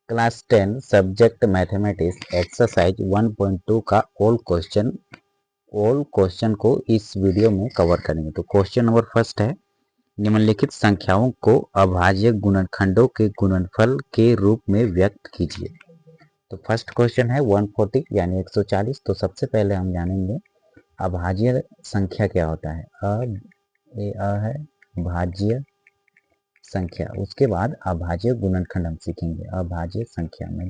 Class 10 subject mathematics exercise 1.2 का all question को इस वीडियो में कवर करेंगे। तो क्वेश्चन नंबर फर्स्ट है, निम्नलिखित संख्याओं को अभाज्य गुणनखंडों के गुणनफल के रूप में व्यक्त कीजिए। तो फर्स्ट क्वेश्चन है 140 यानी 140। तो सबसे पहले हम जानेंगे अभाज्य संख्या क्या होता है। है भाज्य संख्या। उसके बाद अभाज्य गुणनखंड हम सीखेंगे। अभाज्य संख्या मैं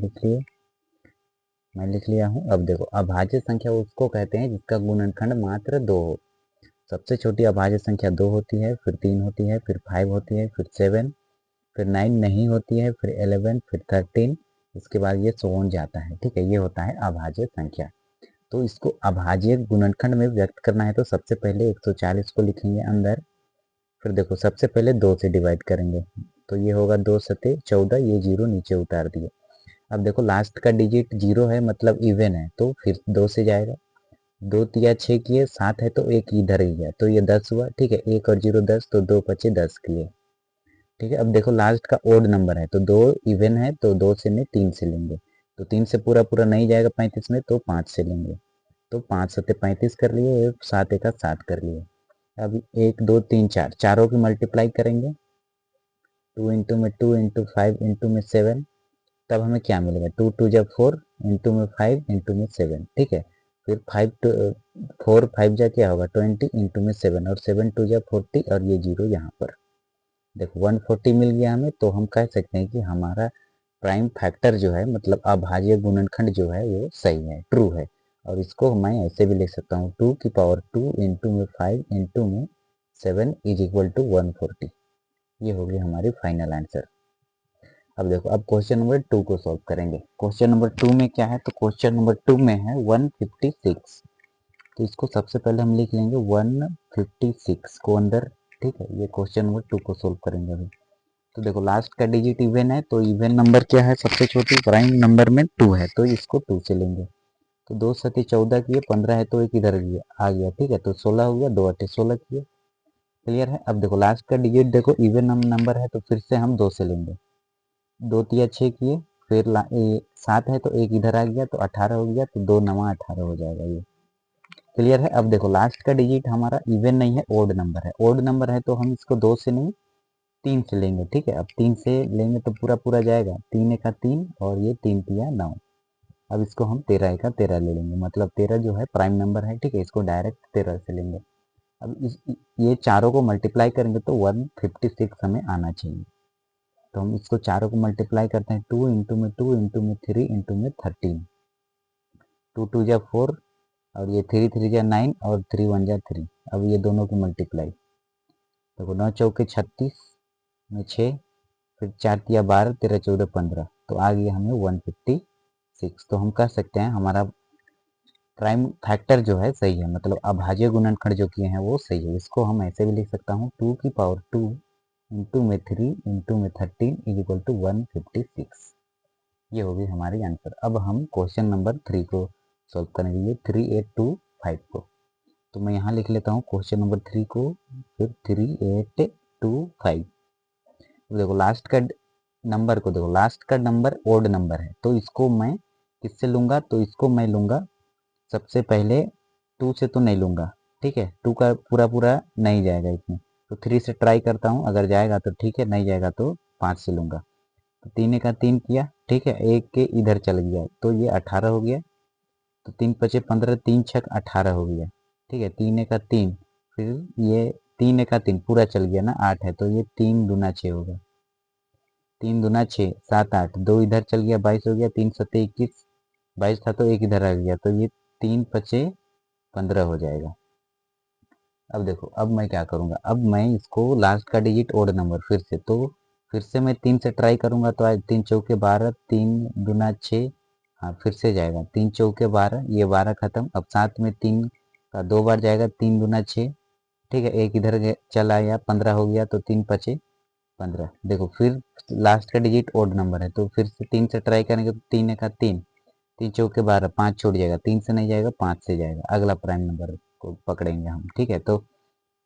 लिख लिया हूँ। अब देखो, अभाज्य संख्या उसको कहते हैं जिसका गुणनखंड मात्र 2 हो। सबसे छोटी अभाज्य संख्या 2 होती है, फिर 3 होती है, फिर 5 होती है, फिर 7, फिर 9 नहीं होती है, फिर 11, फिर 13, इसके बाद ये 7 जाता है। ठीक है, ये होता है अभाज्य संख्या। तो इसको अभाज्य गुणनखंड में व्यक्त करना है तो सबसे पहले 140 को लिखेंगे अंदर। फिर देखो, सबसे पहले 2 से डिवाइड करेंगे तो ये होगा 2 सते 14, ये 0 नीचे उतार दिए। अब देखो, लास्ट का डिजिट 0 है मतलब इवन है, तो फिर 2 से जाएगा। 2 तिया 6 किए, 7 है तो एक इधर ही गया तो ये 10 हुआ। ठीक है, 1 और 0 10, तो 2 बचे 10 किए। ठीक है, अब देखो लास्ट का ओड नंबर है तो 2 इवन है तो 2 से नहीं 3 से लेंगे। तो 3 से पूरा पूरा नहीं जाएगा 35 में, तो 5 से लेंगे। तो 5 सते 35 कर लिए, 7 एका 7 कर लिए। अब 1 2 3 4 चारों की मल्टीप्लाई करेंगे। 2 इंटू में 2 इंटू 5 इंटू में 7, तब हमें क्या मिलेगा? 2 2 जब 4 इंटू में 5 इंटू में 7। ठीक है, फिर 5 टू 4 5 जा क्या होगा 20 इंटू में 7, और 7 2 जा 40, और ये 0 यहाँ पर। देखो 140 मिल गया हमें, तो हम कह सकते हैं कि हमारा प्राइम फैक्टर जो है, मतलब अभाज्य गुणनखंड जो है वो सही है, ट्रू है। और इसको मैं ऐसे भी लिख सकता हूँ, 2 की पावर 2 इंटू में 5 इंटू में 7 इज इक्वल टू 140। ये होगी हमारी फाइनल आंसर। अब देखो, अब क्वेश्चन नंबर 2 को सॉल्व करेंगे। क्वेश्चन नंबर 2 में क्या है? तो क्वेश्चन नंबर 2 में है 156। तो इसको सबसे पहले हम लिख लेंगे 156 को अंदर। ठीक है, ये क्वेश्चन नंबर 2 को सोल्व करेंगे अभी। तो देखो, लास्ट का डिजिट इवन है तो इवन नंबर क्या है? सबसे छोटी प्राइम नंबर में 2 है, तो इसको 2 से लेंगे। तो 2 सती 14 किए, 15 है तो एक इधर आ गया। ठीक है, तो 16 हो गया, 2 अट्ठे 16 किए। क्लियर है? अब देखो, लास्ट का डिजिट देखो इवन नंबर है तो फिर से हम 2 से लेंगे। 2 तिया 6 किए, फिर 7 है तो एक इधर आ गया तो 18 हो गया, तो 2 9 18 हो जाएगा ये। क्लियर है? अब देखो, लास्ट का डिजिट हमारा इवन नहीं है, ओड नंबर है। ओड नंबर है तो हम इसको 2 से नहीं 3 से लेंगे। ठीक है, अब 3 से लेंगे तो पूरा पूरा जाएगा, 3 का 3 और ये 3 तिया 9। अब इसको हम 13 का 13 ले लेंगे, मतलब 13 जो है प्राइम नंबर है। ठीक है, इसको डायरेक्ट 13 से लेंगे। अब ये चारों को मल्टीप्लाई करेंगे तो 156 हमें आना चाहिए। तो हम इसको चारों को मल्टीप्लाई करते हैं, 2 इंटू में 2 इंटू में 3 इंटू में 13। 2 2 जा 4, और ये 3 3 जा 9, और 3 1 जा 3। अब ये दोनों की मल्टीप्लाई देखो, 9 चौके 36 में 6, फिर 4 तिया 12, 13 14 15, तो आ गया हमें 156। तो हम कह सकते हैं हमारा प्राइम फैक्टर जो है सही है, मतलब अभाज्य गुणनखंड जो किए हैं वो सही है। इसको हम ऐसे भी लिख सकता हूँ, 2 की पावर 2 इंटू में 3 इंटू में 13 इज इक्वल टू 156। ये होगी हमारी आंसर। अब हम क्वेश्चन नंबर 3 को सॉल्व करेंगे, 3825 को। तो मैं यहाँ लिख लेता हूँ क्वेश्चन नंबर 3 को, फिर 3825। देखो लास्ट का नंबर को देखो, लास्ट का नंबर ओड नंबर है तो इसको मैं किससे लूँगा? तो इसको मैं लूँगा सबसे पहले 2 से तो नहीं लूँगा। ठीक है, 2 का पूरा पूरा नहीं जाएगा इसमें, तो 3 से ट्राई करता हूँ, अगर जाएगा तो ठीक है, नहीं जाएगा तो 5 से लूँगा। तो 3 का 3 किया। ठीक है, एक के इधर चल गया तो ये 18 हो गया। तो 3 पचे 15, 3 छक 18 हो गया। ठीक है, 3 का 3, फिर ये 3 का 3 पूरा चल गया ना, 8 है तो ये 3 दूना 6 होगा। 3 दूना 6 7 8, 2 इधर चल गया 22 हो गया। 3 सत्ते 21, 22 था तो एक इधर आ गया, तो ये 3 पचे 15 हो जाएगा। अब देखो, अब मैं क्या करूँगा? अब मैं इसको लास्ट का डिजिट ओड नंबर फिर से मैं 3 से ट्राई करूँगा, तो आज 3 चौके 12, 3 दूना 6। हाँ, फिर से जाएगा, 3 चौके 12, ये 12 खत्म। अब साथ में 3 का 2 बार जाएगा, 3 दूना 6। ठीक है, एक इधर चला आया, 15 हो गया, तो 3 पचे 15। देखो, फिर लास्ट का डिजिट ओड नंबर है तो फिर से 3 से ट्राई करेंगे तो 3 का 3, 3 चौके 12, 5 छूट जाएगा, 3 से नहीं जाएगा, 5 से जाएगा। अगला प्राइम नंबर को पकड़ेंगे हम। ठीक है, तो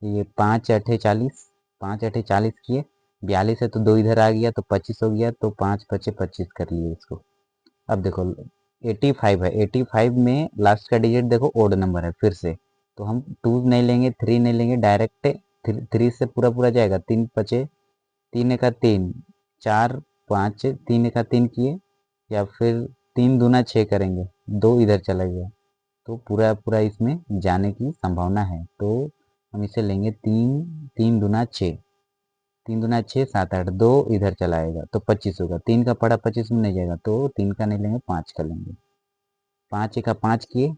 ये 5 अठे 40, 5 अठे 40 किए, 42 है तो 2 इधर आ गया तो 25 हो गया, तो 5 पचे 25 कर लिए इसको। अब देखो 85 है, 85 में लास्ट का डिजिट देखो ओड नंबर है फिर से, तो हम 2 नहीं लेंगे, 3 नहीं लेंगे, डायरेक्ट 3 से पूरा पूरा जाएगा। 3 पचे 3 का 3, 4 5 3 का 3 किए, या फिर 3 दूना 6 करेंगे, 2 इधर चला गया, तो पूरा पूरा इसमें जाने की संभावना है। तो हम इसे लेंगे 3, 3 दूना 6, 3 दूना 6 7 8, 2 इधर चलाएगा तो 25 होगा। 3 का पड़ा 25 में नहीं जाएगा, तो 3 का नहीं लेंगे, 5 का लेंगे। 5 का 5 किए,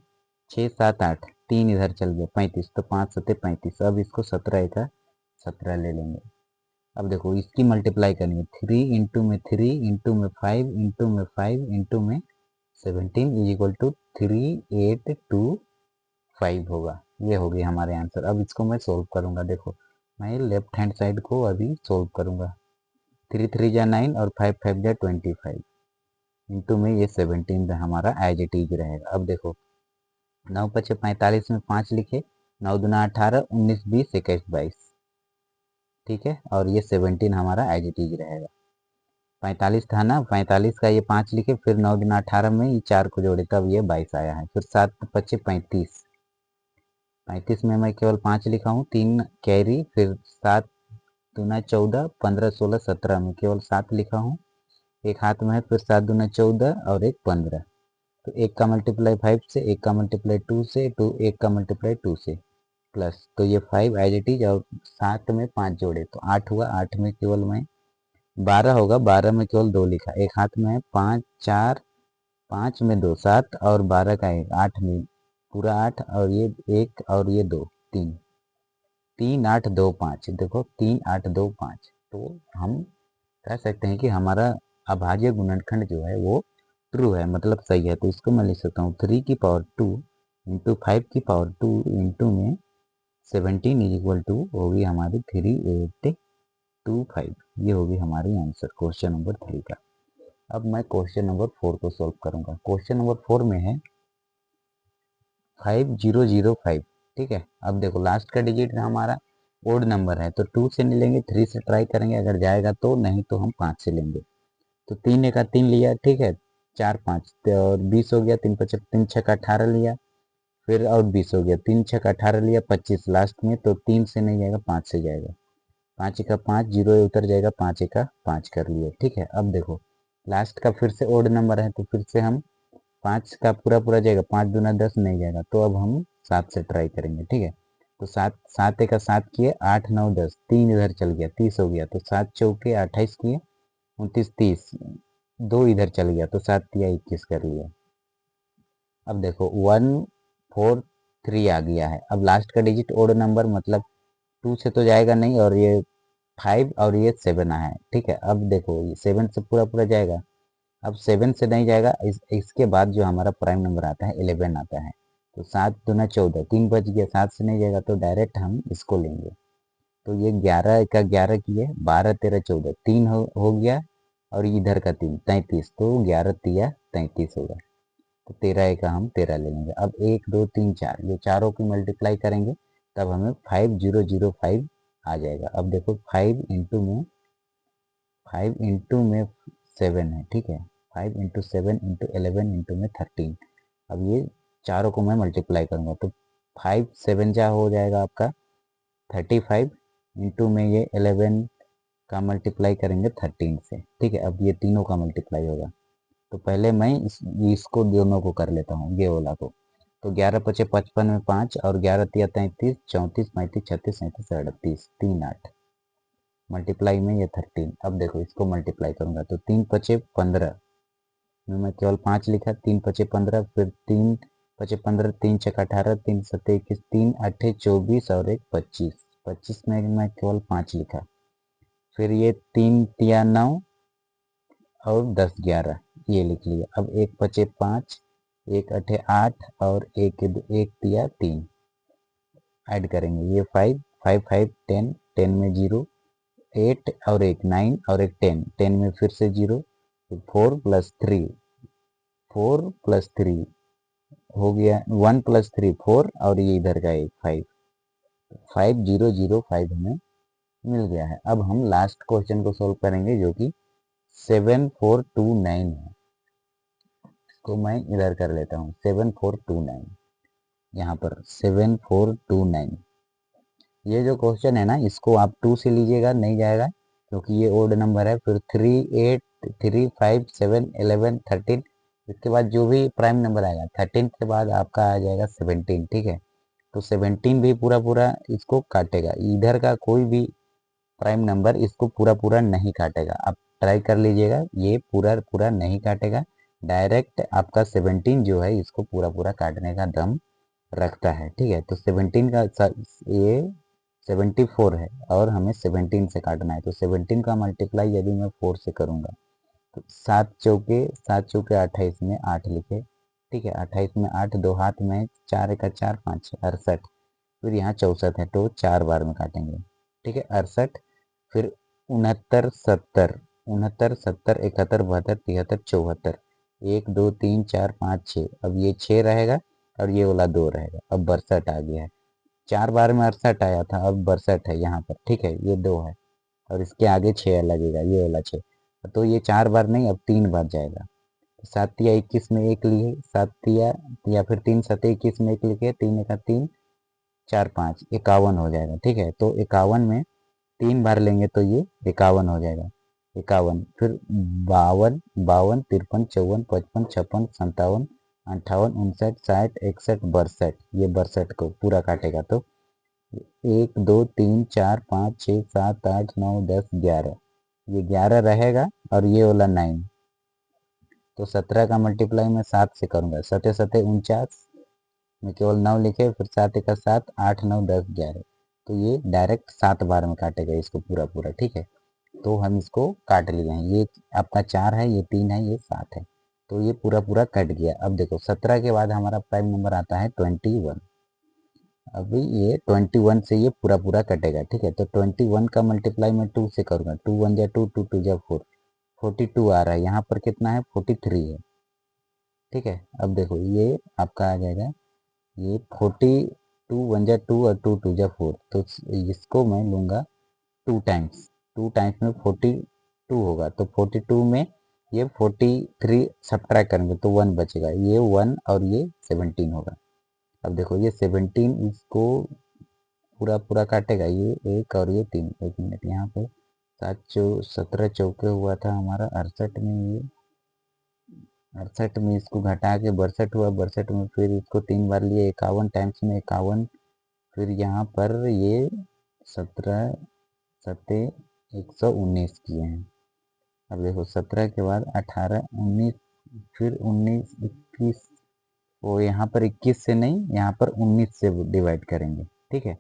6 7 8, 3 इधर चल गया 35, तो 5 सत्ते 35। अब इसको 17 का 17 ले लेंगे। अब देखो इसकी मल्टीप्लाई करनी है, 3 इंटू में 3 इंटू में 5 इंटू में 5 इंटू में 17 इज इक्वल टू 3825 होगा। ये होगी हमारे आंसर। अब इसको मैं सोल्व करूंगा। देखो मैं लेफ्ट हैंड साइड को अभी सोल्व करूंगा। 3 3 जा 9 और 5 5 जा 25 इंटू में ये 17 हमारा एज इट इज रहेगा। अब देखो 9 पचे 45 में 5 लिखे, 9 दूना 18, 19 20 21 22, ठीक है। और ये 17 हमारा एज इट इज रहेगा। 45 था ना, 45 का ये 5 लिखे, फिर 9 दूना 18 में ये 4 को जोड़े तब ये 22 आया है। फिर 7 पचे 35, 35 में मैं केवल 5 लिखा हूँ, 3 कैरी, फिर 7 दूना 14, 15 16 17 में केवल 7 लिखा हूँ, एक हाथ में है, फिर 7 दूना 14 और एक 15, तो एक का मल्टीप्लाई 5 से, एक का मल्टीप्लाई 2 से, एक का मल्टीप्लाई 2 से, प्लस, तो ये 5 एज इट इज, और 7 में 5 जोड़े तो 8 हुआ। 8 में केवल मैं 12 होगा, 12 में केवल 2 लिखा, एक हाथ में है, 5 4, 5 में 2 7 और 12 का 1, 8 में पूरा 8, और ये 1 और ये 2 3, 3 8 2 5, देखो 3 8 2 5, तो हम कह सकते हैं कि हमारा अभाज्य गुणनखंड जो है वो ट्रू है, मतलब सही है। तो इसको मैं लिख सकता हूँ 3 की पावर 2 इंटू 5 की पावर 2 इंटू में 17 इज इक्वल टू होगी हमारी 3825। ये होगी हमारी आंसर क्वेश्चन नंबर 3 का। अब मैं क्वेश्चन नंबर 4 को सॉल्व करूंगा। क्वेश्चन नंबर 4 में है 5005, ठीक है। अब देखो लास्ट का डिजिट हमारा ओड नंबर है, तो 2 से नहीं लेंगे, 3 से ट्राई करेंगे, अगर जाएगा तो, नहीं तो हम 5 से लेंगे। तो 3 का 3 लिया, ठीक है, 4 5 और 20 हो गया, 3 5 3 6 का 18 लिया, फिर और 20 हो गया, 3 6 का 18 लिया, 25 लास्ट में, तो 3 से नहीं जाएगा, 5 से जाएगा। 5 का 5 जीरो उतर जाएगा, 5 का 5 कर लिए, ठीक है। अब देखो लास्ट का फिर से ओड नंबर है, तो फिर से हम 5 का पूरा पूरा जाएगा, 5 दूना 10 नहीं जाएगा, तो अब हम 7 से ट्राई करेंगे, ठीक है। तो 7 7 का 7 किए, 8 9 10, 3 इधर चल गया, 30 हो गया, तो 7 चौके 28 किए, 29 30, 2 इधर चल गया, तो 7 तिया 21 कर लिया। अब देखो 1 4 3 आ गया है। अब लास्ट का डिजिट ओड नंबर, मतलब 2 से तो जाएगा नहीं, और ये 5 और ये 7 आया है, ठीक है। अब देखो ये 7 से पूरा पूरा जाएगा, अब 7 से नहीं जाएगा, इसके बाद जो हमारा प्राइम नंबर आता है 11 आता है, तो 7 दूना 14, 3 बच गया, 7 से नहीं जाएगा, तो डायरेक्ट हम इसको लेंगे। तो ये 11 का 11 किए, 12 13 14, 3 हो गया, और इधर का 3 33, तो 11 तिया 33 होगा, तो 13 का हम 13 ले लेंगे। अब 1 2 3 4, ये चारों की मल्टीप्लाई करेंगे, तब हमें 5005 आ जाएगा। अब देखो 5 इंटू में 7 है, ठीक है, 5 इंटू 7 इंटू 11 इंटू में 13। अब ये चारों को मैं मल्टीप्लाई करूंगा, तो 5 7 जा हो जाएगा आपका 35, इंटू में ये 11 का मल्टीप्लाई करेंगे 13 से, ठीक है। अब ये तीनों का मल्टीप्लाई होगा, तो पहले मैं इसको दोनों को कर लेता हूँ, ये वाला को। तो 11 पचे 55 में 5, और 11 तिया 33, 34 35 36 37 38, 3 8, मल्टीप्लाई में ये 13। अब देखो इसको मल्टीप्लाई करूंगा, तो 3 पचे 15 में मैं केवल 5 लिखा, 3 पचे 15, फिर 3 पचे 15, 3 छक 18, 3 सत्ते 21, 3 अट्ठे 24 और एक 25, 25 में मैं केवल 5 लिखा, फिर ये 3 तिया 9 और 10 11, ये लिख लिया। अब 1 पचे 5, 1 अठे 8 और एक तिया 3 ऐड करेंगे, ये 5 5 5 10, 10 में 0, 8 और एक 9 और एक 10, 10 में फिर से 0, 4 प्लस 3, 4 प्लस 3 हो गया, 1 प्लस 3 4, और ये इधर का एक 5, 5005 हमें मिल गया है। अब हम लास्ट क्वेश्चन को सोल्व करेंगे जो कि 7429 है। इसको मैं इधर कर लेता हूँ 7429, यहाँ पर 7429। ये जो क्वेश्चन है ना, इसको आप 2 से लीजिएगा, नहीं जाएगा क्योंकि ये ओड नंबर है। फिर 3, 8, 3, 5, 7, 11, 13, इसके बाद जो भी प्राइम नंबर आएगा 13 के बाद आपका आ जाएगा 17। ठीक है, तो 17 भी पूरा पूरा इसको काटेगा। इधर का कोई भी प्राइम नंबर इसको पूरा पूरा नहीं काटेगा। आप ट्राई कर लीजिएगा, ये पूरा पूरा नहीं काटेगा। डायरेक्ट आपका 17 जो है इसको पूरा पूरा काटने का दम रखता है। ठीक है, तो 17 का ये 74 है और हमें 17 से काटना है, तो 17 का मल्टीप्लाई यदि मैं 4 से करूँगा तो 7 चौके 28 में 8 लिखे। ठीक है, 28 में 8, 2 हाथ में 4 एका 4, 5 68, फिर यहाँ 64 है तो 4 बार में काटेंगे। ठीक है, 68, फिर 69, 70, 69, 70, 71, 72, 73, 74, 1, 2, 3, 4, 5, 6। अब ये 6 रहेगा और ये वाला 2 रहेगा। अब 62 आ गया है। 4 बार में 68 आया था, अब 62 है यहाँ पर। ठीक है, ये 2 है और इसके आगे 6 लगेगा, ये वाला 6। तो ये 4 बार नहीं, अब 3 बार जाएगा। 7 तिया 21 में 1 लिए, 7 तिया या फिर 3 सते 21 में 1 लिखे, 3 एका 3, 4, 5, 51 हो जाएगा। ठीक है, तो 51 में 3 बार लेंगे तो ये 51 हो जाएगा। 51, फिर 52, 52, 53, 54, 55, 56, 57, 58, 59, 60, 61, 62। ये 62 को पूरा काटेगा तो 1, 2, 3, 4, 5, 6, 7, 8, 9, 10, 11। ये 11 रहेगा और ये वाला 9। तो 17 का मल्टीप्लाई मैं 7 से करूँगा, 7 7 49 में केवल 9 लिखे, फिर 7 का 7, 8, 9, 10, 11। तो ये डायरेक्ट 7 बार में काटेगा इसको पूरा पूरा। ठीक है, तो हम इसको काट लिए हैं। ये आपका 4 है, ये 3 है, ये 7 है, तो ये पूरा पूरा कट गया। अब देखो 17 के बाद हमारा प्राइम नंबर आता है 21। अभी ये 21 से ये पूरा पूरा कटेगा। ठीक है, तो 21 का मल्टीप्लाई मैं 2 से करूँगा, 2 1 जा 2, 2 2 जा 4, 42 आ रहा है। यहाँ पर कितना है, 43 है। ठीक है, अब देखो ये आपका आ जाएगा, ये 42 1 जा 2 और 2 2 जा 4, तो इसको मैं लूँगा 2 टाइम्स। 2 टाइम्स में 42 होगा, तो 42 में ये 43 सब्ट्रैक्ट करेंगे तो 1 बचेगा, ये 1 और ये 17 होगा। अब देखो ये 17 इसको पूरा पूरा काटेगा, ये 1 और ये 3। 1 मिनट, यहाँ पे 17 चौके हुआ था हमारा 68 में, ये 68 में इसको घटा के 62 हुआ। 62 में फिर इसको 3 बार लिए, 51 टाइम्स में 51, फिर यहाँ पर ये 17 सत्ते 119 किए हैं। अब देखो 17 के बाद 18, 19, फिर 19, 21, वो यहाँ पर 21 से नहीं, यहाँ पर 19 से डिवाइड करेंगे। ठीक है,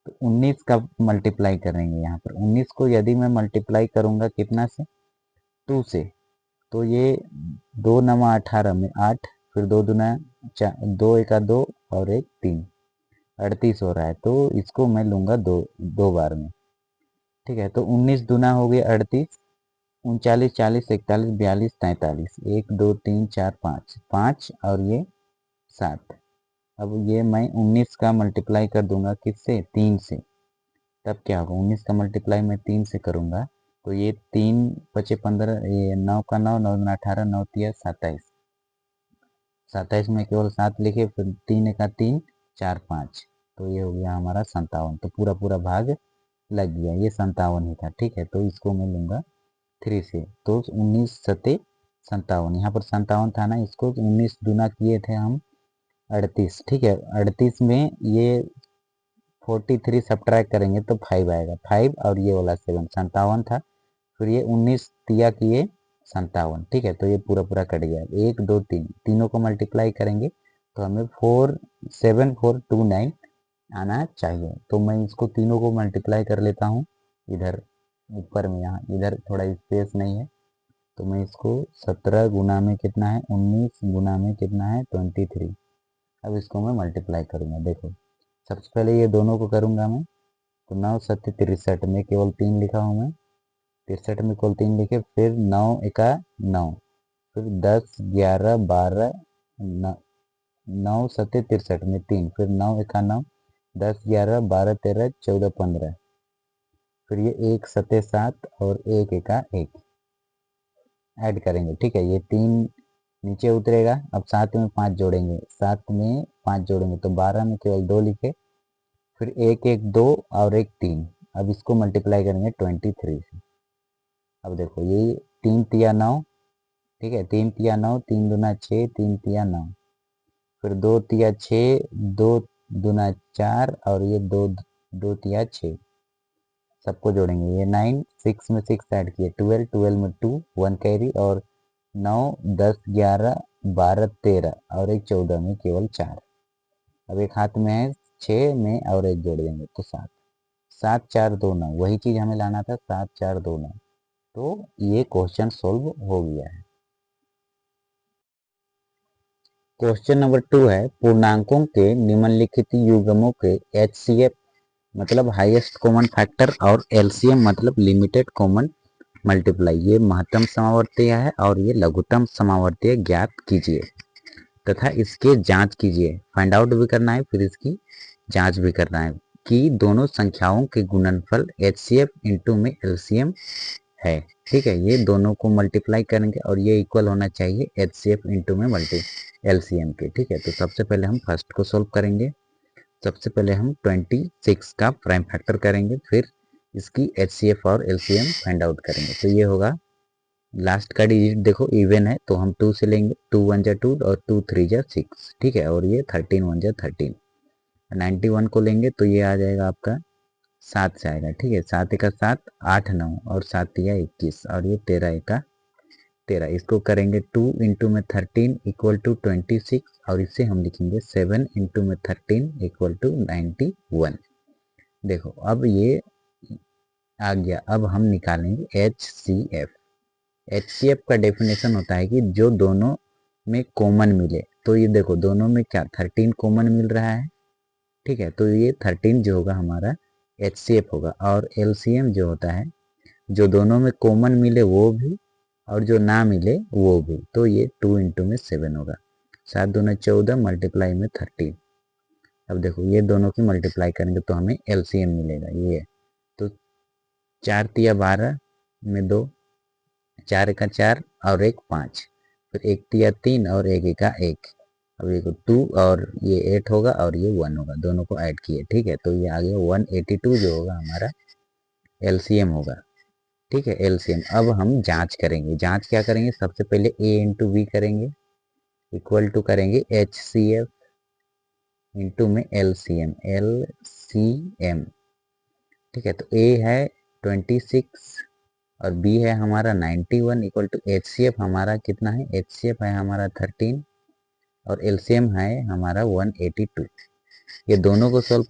तो 19 का मल्टीप्लाई करेंगे। यहाँ पर 19 को यदि मैं मल्टीप्लाई करूँगा कितना से, 2 से, तो ये 2 नमा 18 में 8, फिर 2 दूना 2 एका 2 और 1 3, 38 हो रहा है। तो इसको मैं लूँगा दो बार में। ठीक है, तो 19 दूना हो गया 38, 39, 40, 41, 42, 43, 1 2 3 4 5, 5 और ये 7। अब ये मैं 19 का मल्टीप्लाई कर दूंगा किससे, 3 से। तब क्या होगा, 19 का मल्टीप्लाई मैं 3 से करूंगा तो ये 3 पचे 15, ये 9 का 9, 9 दूना 18, 9 तिया 27, 27 में केवल 7 लिखे, फिर 3 का 3, 4 5, तो ये हो गया हमारा 57। तो पूरा पूरा भाग लग गया, ये 57 ही था। ठीक है, तो इसको मैं लूँगा 3 से, तो 19 सत्ते 57, यहाँ पर 57 था ना, इसको 19 दूना किए थे हम 38। ठीक है, 38 में ये 43 सब्ट्रैक्ट करेंगे तो 5 आएगा, 5 और ये वाला 7, 57 था, फिर ये 19 तिया किए 57। ठीक है, तो ये पूरा पूरा कट गया। 1 2 3, तीनों को मल्टीप्लाई करेंगे तो हमें 47429 आना चाहिए। तो मैं इसको तीनों को मल्टीप्लाई कर लेता हूँ इधर ऊपर में, यहाँ इधर थोड़ा स्पेस नहीं है, तो मैं इसको 17 गुना में कितना है, 19 गुना में कितना है, 23। अब इसको मैं मल्टीप्लाई करूँगा। देखो सबसे पहले ये दोनों को करूँगा मैं, तो 9 7 63 में केवल 3 लिखा हूँ मैं, 63 में केवल 3 लिखे, फिर 9 एका 9, फिर 10 11 12, 9 7 63 में 3, फिर 9 एका 9, 10 11 12 13 14 15, फिर ये 1 सते 7 और 1 एका 1 ऐड करेंगे। ठीक है, ये 3 नीचे उतरेगा। अब 7 में 5 जोड़ेंगे, 7 में 5 जोड़ेंगे तो 12 में केवल 2 लिखे। फिर 1 1 2 और 1 3। अब इसको मल्टीप्लाई करेंगे 23 से। अब देखो ये 3 तिया 9। ठीक है, 3 तिया 9, 3 दूना 6, 3 तिया 9। फिर 2 तिया 6, 2 दूना 4 और ये 2 2 तिया 6। सबको जोड़ेंगे, ये 9, 6 में 6 ऐड किए 12, 12 में 2 1 कैरी और 9 10 11 12 13 और एक 14 में केवल 4। अब एक हाथ में है 6 में और एक जोड़ देंगे तो 7। 7 4 2 9, वही चीज़ हमें लाना था, 7 4 2 9। तो ये क्वेश्चन सोल्व हो गया है। क्वेश्चन नंबर 2 है, पूर्णांकों के निम्नलिखित युग्मों के HCF मतलब हाईएस्ट कॉमन फैक्टर और LCM मतलब लिमिटेड कॉमन मल्टीप्लाई, ये महत्तम समावर्तीय है और ये लघुत्तम समावर्तीय ज्ञात कीजिए तथा इसके जांच कीजिए। फाइंड आउट भी करना है, फिर इसकी जांच भी करना है कि दोनों संख्याओं के गुणनफल HCF इंटू में LCM है। ठीक है, ये दोनों को मल्टीप्लाई करेंगे और ये इक्वल होना चाहिए HCF इंटू में LCM के। ठीक है, तो सबसे पहले हम फर्स्ट को सोल्व करेंगे। सबसे पहले हम 26 का प्राइम फैक्टर करेंगे, फिर इसकी HCF और LCM फाइंड आउट करेंगे। तो ये होगा, लास्ट का डिजिट देखो इवन है तो हम 2 से लेंगे, 2 1 जा 2 और 2 3 जा 6। ठीक है, और ये 13 1 जा 13। 91 को लेंगे तो ये आ जाएगा आपका 7 से आएगा। ठीक है, 7 एका 7 8 9 और 7 या 21 और ये 13 एका 13। इसको करेंगे 2 इंटू में 13 इक्वल टू 26 और इससे हम लिखेंगे 7 इंटू में 13 इक्वल टू 91। देखो अब ये आ गया। अब हम निकालेंगे HCF। HCF का डेफिनेशन होता है कि जो दोनों में कॉमन मिले। तो ये देखो दोनों में क्या 13 कॉमन मिल रहा है। ठीक है, तो ये 13 जो होगा हमारा HCF होगा। और LCM जो होता है, जो दोनों में कॉमन मिले वो भी और जो ना मिले वो भी, तो ये 2 इंटू में 7 होगा। 7 दूना 14 मल्टीप्लाई में 13। अब देखो ये दोनों की मल्टीप्लाई करेंगे तो हमें LCM मिलेगा ये। तो 4 तिया 12 में 2, 4 का 4 और 1 5, फिर 1 तिया 3 और 1 का 1। अब ये 2 और ये 8 होगा और ये 1 होगा, दोनों को ऐड किए। ठीक है, तो ये आ गया 182 जो होगा हमारा LCM होगा। ठीक है, LCM। अब हम जांच करेंगे। जांच क्या करेंगे, सबसे पहले A इंटू बी करेंगे इक्वल टू करेंगे HCF इंटू में LCM। ठीक है, तो A है 26 और B है हमारा 91 इक्वल टू HCF हमारा कितना है, HCF है हमारा 13 और LCM है हमारा 182। ये दोनों को सॉल्व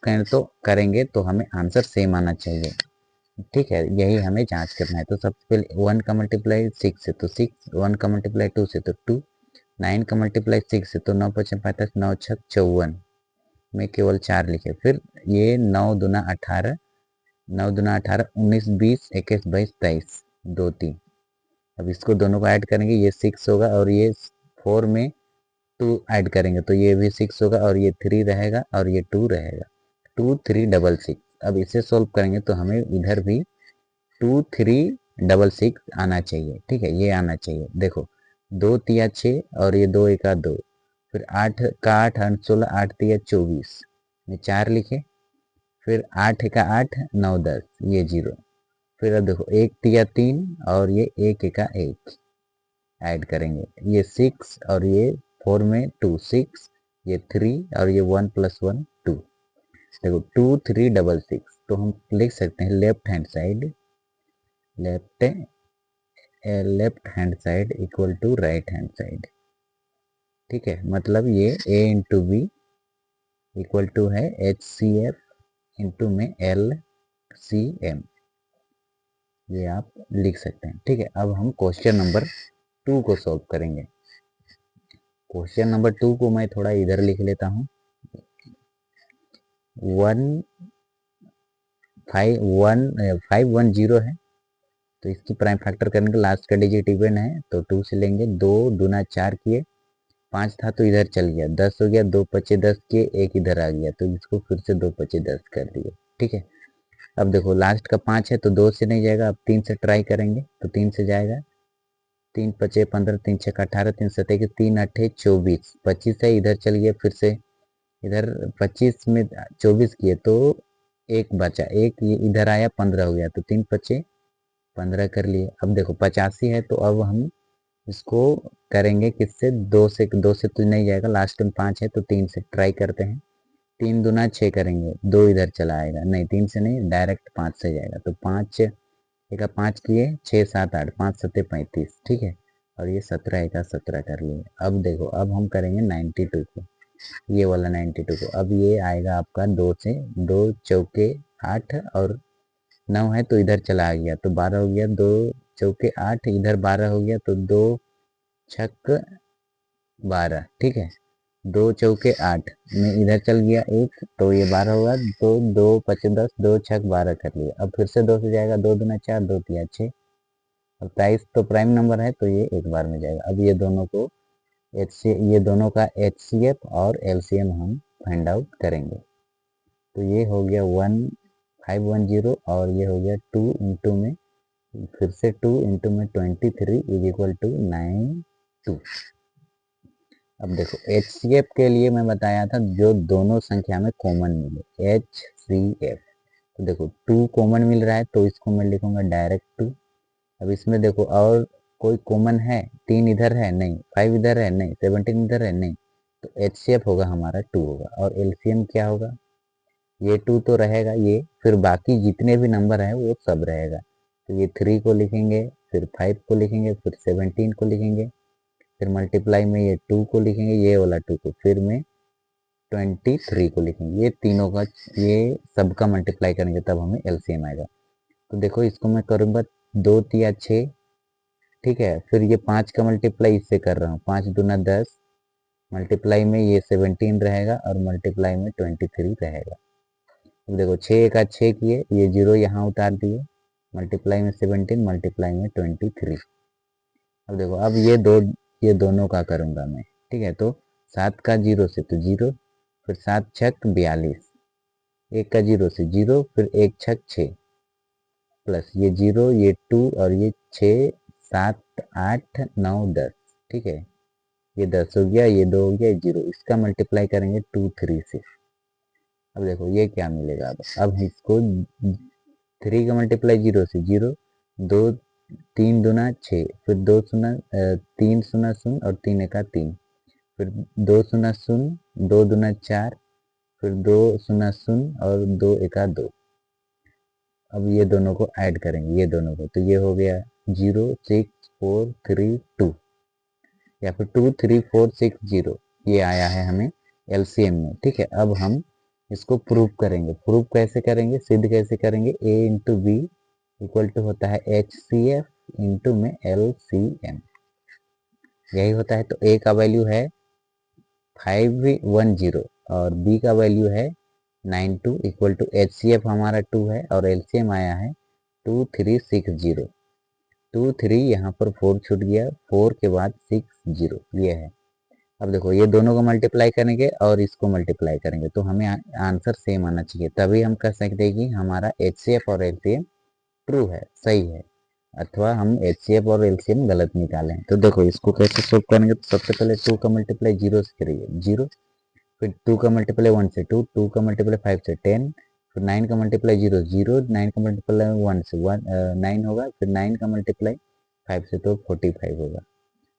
करेंगे तो हमें आंसर सेम आना चाहिए। ठीक है, यही हमें जांच करना है। तो सबसे पहले 1 का मल्टीप्लाई 6 से तो 6, 1 का मल्टीप्लाई 2 से तो 2, 9 का मल्टीप्लाई 6 से तो 9 5 35, 9 6 54 में केवल 4 लिखे। फिर ये 9 दूना 18, 9 दूना 18 19 20 21 22 23 2 3। अब इसको दोनों को ऐड करेंगे, ये 6 होगा और ये 4 में 2 ऐड करेंगे तो ये भी 6 होगा और ये 3 रहेगा और ये 2 रहेगा। 2 3 डबल 6। अब इसे सोल्व करेंगे तो हमें इधर भी 2 3 डबल 6 आना चाहिए। ठीक है, ये आना चाहिए। देखो 2 तिया 6 और ये 2 एका 2, फिर 8 का 8 8 16 8 तिया 24 में 4 लिखे। फिर 8 एका 8 9 10 ये 0। फिर अब देखो 1 तिया 3 और ये 1 एका 1 ऐड करेंगे, ये 6 और ये 4 में 2 6, ये 3 और ये 1 + 1 2। देखो 2 3 डबल 6, तो हम लिख सकते हैं left hand side equal to right hand side. ठीक है, मतलब ये A into B equal to है HCF इंटू में LCM, ये आप लिख सकते हैं। ठीक है, अब हम क्वेश्चन नंबर 2 को सॉल्व करेंगे। क्वेश्चन नंबर 2 को मैं थोड़ा इधर लिख लेता हूँ। 510 है तो इसकी प्राइम फैक्टर करेंगे, लास्ट का डिजिट इवन है तो 2 से लेंगे। 2 दूना 4 किए, 5 था तो इधर चल गया, 10 हो गया, 2 पचे 10 किए, एक इधर आ गया तो इसको फिर से 2 पचे 10 कर दिए। ठीक है, अब देखो लास्ट का 5 है तो 2 से नहीं जाएगा, अब 3 से ट्राई करेंगे तो 3 से जाएगा। 3 पचे 15, 3 छः 18, 3 सत्ते के 3 अट्ठे 24, 25 है इधर चल गया, फिर से इधर 25 में 24 किए तो एक बचा, एक ये इधर आया 15 हो गया, तो 3 पचे 15 कर लिए। अब देखो 85 है तो अब हम इसको करेंगे किससे, 2 से तो नहीं जाएगा, लास्ट में 5 है तो 3 से ट्राई करते हैं। 3 दूना 6 करेंगे, 2 इधर चला आएगा, नहीं 3 से नहीं डायरेक्ट 5 से जाएगा, तो 5 एका 5 किए 6 7 8, 5 सत्ते 35, ठीक है। और ये 17 एका 17 कर लिए। अब देखो अब हम करेंगे 92 को, ये वाला 92 को। अब ये आएगा आपका 2 से, 2 चौके 8 और 9 है तो इधर चला आ गया तो 12 हो गया, 2 चौके 8 इधर 12 हो गया तो 2 छक 12, ठीक है। 2 चौके 8 में इधर चल गया एक तो ये 12 होगा, तो 2 पचे 10, 2 छक 12 कर लिया। अब फिर से 2 से जाएगा, 2 दूना 4, 2 तिया 6। अब प्राइस तो प्राइम नंबर है तो ये एक बार में जाएगा। अब ये दोनों को ये दोनों का HCF और LCM हम फाइंड आउट करेंगे। तो ये हो गया 1510 और ये हो गया 2 इंटू में, फिर से 2 इंटू में 23 इज इक्वल टू 92। अब देखो HCF के लिए मैं बताया था जो दोनों संख्या में कॉमन मिले, HCF। तो देखो 2 कॉमन मिल रहा है तो इसको मैं लिखूंगा डायरेक्ट 2। अब इसमें देखो और कोई कॉमन है, 3 इधर है नहीं, 5 इधर है नहीं, 17 इधर है नहीं, तो HCF होगा हमारा 2 होगा। और LCM क्या होगा, ये 2 तो रहेगा ये, फिर बाकी जितने भी नंबर है वो सब रहेगा। तो ये 3 को लिखेंगे, फिर 5 को लिखेंगे, फिर 17 को लिखेंगे, फिर मल्टीप्लाई में ये 2 को लिखेंगे, ये वाला 2 को, फिर में 23 को लिखेंगे। ये तीनों का, ये सबका मल्टीप्लाई करेंगे तब हमें LCM आएगा। तो देखो इसको मैं करूँगा 2 तिया 6, ठीक है। फिर ये 5 का मल्टीप्लाई इससे कर रहा हूँ, 5 दूना 10, मल्टीप्लाई में ये 17 रहेगा और मल्टीप्लाई में 23 रहेगा। अब देखो 6 का 6 किए, ये 0 यहाँ उतार दिए, मल्टीप्लाई में 17, मल्टीप्लाई में 23। अब देखो अब ये दोनों का करूँगा मैं, ठीक है। तो 7 का 0 से तो 0, फिर 7 छक 42, 1 का 0 से 0, फिर 1 छक 6, प्लस ये 0, ये 2 और ये 6 7 8 9 10, ठीक है। ये 10 हो गया, ये 2 हो गया, 0, इसका मल्टीप्लाई करेंगे 2 3 से। अब देखो ये क्या मिलेगा, अब इसको 3 का मल्टीप्लाई 0 से 0, 2 3 दूना 6, फिर 2 शून्य 3 शून्य शून्य और 3 एका 3, फिर 2 शून्य शून्य, 2 दूना 4, फिर 2 शून्य शून्य और 2 एका 2। अब ये दोनों को ऐड करेंगे, ये दोनों को, तो ये हो गया 0 6 4 3 2, या फिर 2 3 4 6 0, ये आया है हमें LCM में, ठीक है। अब हम इसको प्रूव करेंगे। प्रूव कैसे करेंगे, सिद्ध कैसे करेंगे, A into B equal to होता है HCF इंटू में LCM, यही होता है। तो A का वैल्यू है 510 और B का वैल्यू है 92 इक्वल टू HCF हमारा 2 है और LCM आया है 2360। 23 यहाँ पर 4 छूट गया, 4 के बाद 60, ये है। अब देखो ये दोनों को मल्टीप्लाई करेंगे और इसको मल्टीप्लाई करेंगे तो हमें आंसर सेम आना चाहिए, तभी हम कह सकते हैं कि हमारा HCF और LCM ट्रू है, सही है। अथवा हम HCF और LCM गलत निकाले हैं। तो देखो इसको कैसे सोल्व करेंगे, तो सबसे पहले 2 का मल्टीप्लाई 0 से करिए, 0, फिर 2 का मल्टीप्लाई 1 से 2, 2 का मल्टीप्लाई 5 से 10, फिर 9 का मल्टीप्लाई 0 0, 9 का मल्टीप्लाई 1 से 9 होगा, फिर 9 का मल्टीप्लाई 5 से तो 45 होगा।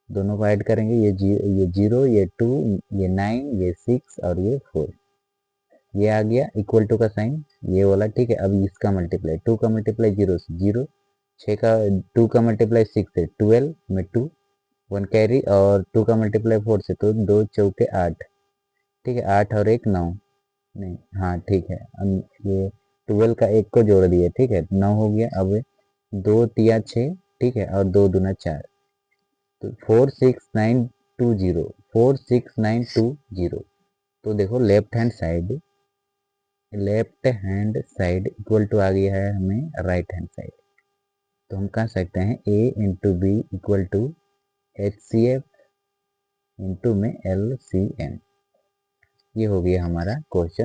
दोनों को ऐड करेंगे, ये 0, ये 2, ये 9, ये 6 और ये 4, ये आ गया इक्वल टू का साइन, ये वाला, ठीक है। अब इसका मल्टीप्लाई 2 का मल्टीप्लाई 0 से 0, 6 का 2 का मल्टीप्लाई 6 से 12 में 2, 1 कैरी, और 2 का मल्टीप्लाई 4 से तो 2 चौके 8, ठीक है। 8 और 1 9, नहीं हाँ ठीक है, ये 12 का 1 को जोड़ दिए, ठीक है, 9 हो गया। अब 2 तिया 6, ठीक है, और 2 दूना 4, तो 46920, 46920। तो देखो left hand side equal to आ गया है हमें राइट हैंड साइड। तो हम कह सकते हैं A into B equal to HCF into में LCM। ये हो गया हमारा क्वेश्चन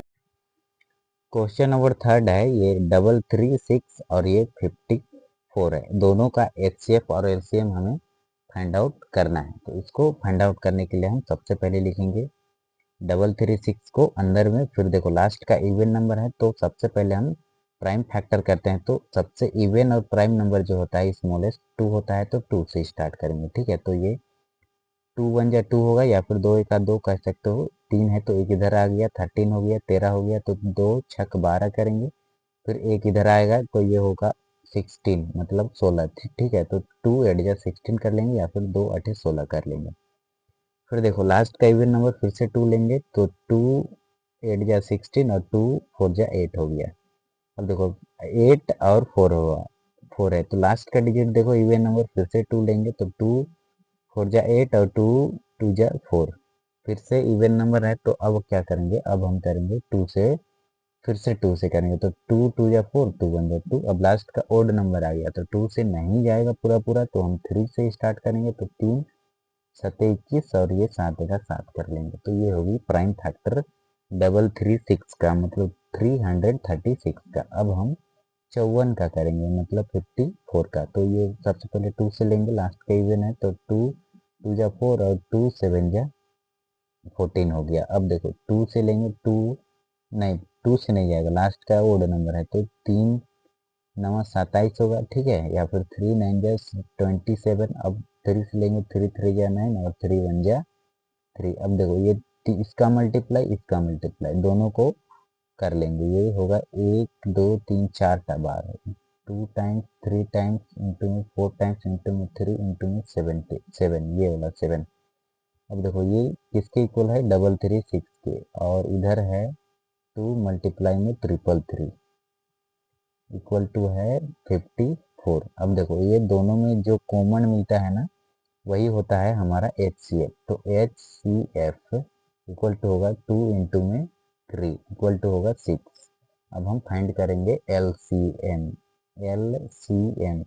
क्वेश्चन नंबर थर्ड है, ये 336 और ये 54 है, दोनों का HCF और LCM हमें फाइंड आउट करना है। तो इसको फाइंड आउट करने के लिए हम सबसे पहले लिखेंगे 336 को अंदर में, फिर देखो लास्ट का इवन नंबर है तो सबसे पहले हम प्राइम फैक्टर करते हैं। तो सबसे इवन और प्राइम नंबर जो होता है स्मॉलेस्ट 2 होता है, तो 2 से स्टार्ट करेंगे। ठीक है, तो ये 2 1 जा 2 होगा, या फिर 2 1 2 कह सकते हो। 3 है तो एक इधर आ गया, 13 हो गया, 13 हो गया, तो 2 6 12 करेंगे। फिर एक इधर आएगा तो ये होगा 16, मतलब 16। ठीक है, तो 2 8 जा 16 कर लेंगे, या फिर 2 8 16 कर लेंगे। फिर देखो लास्ट का इवन नंबर फिर से 2 लेंगे, तो 2 8 जा 16 और 2 4 जा 8 हो गया। अब देखो 8 और 4 होगा, 4 है तो लास्ट का डिजिट देखो इवन नंबर फिर से 2 लेंगे, तो 2 4 जा 8 और 2 2 जा 4। फिर से इवन नंबर है तो अब क्या करेंगे, अब हम करेंगे 2 से, फिर से 2 से करेंगे, तो 2 2 जा 4, 2 1 जा 2। अब लास्ट का ओड नंबर आ गया, तो 2 से नहीं जाएगा पूरा पूरा, तो हम 3 से स्टार्ट करेंगे, तो 3 7 21 और ये 7 का 7 कर लेंगे। तो ये होगी प्राइम फैक्टर 336 का, मतलब 336 का। अब हम 54 का करेंगे, मतलब 54 का। तो ये सबसे पहले 2 से लेंगे, लास्ट का इवन है, तो 2 2 जा 4 और 2 7 जा 14 हो गया। अब देखो 2 से लेंगे, 2 नहीं, 2 से नहीं जाएगा, लास्ट का ओड नंबर है, तो 3 9 27 होगा। ठीक है, या फिर 3 9 जा 27। अब 3 से लेंगे, 3 3 जा 9 और 3 1 जा 3। अब देखो ये इसका मल्टीप्लाई, इसका मल्टीप्लाई, दोनों को कर लेंगे। ये होगा 1 2 3 4 का बार है, 2 टाइम्स 3 टाइम्स इंटू में 4 टाइम्स इंटू में 3 इंटू में 7, ये वाला 7। अब देखो ये किसके इक्वल है, 336 के, और इधर है 2 मल्टीप्लाई में 333 इक्वल टू है 54। अब देखो ये दोनों में जो कॉमन मिलता है ना, वही होता है हमारा HCF। तो HCF इक्वल टू होगा 2 इंटू में 3 इक्वल टू होगा 6। अब हम फाइंड करेंगे LCM। LCM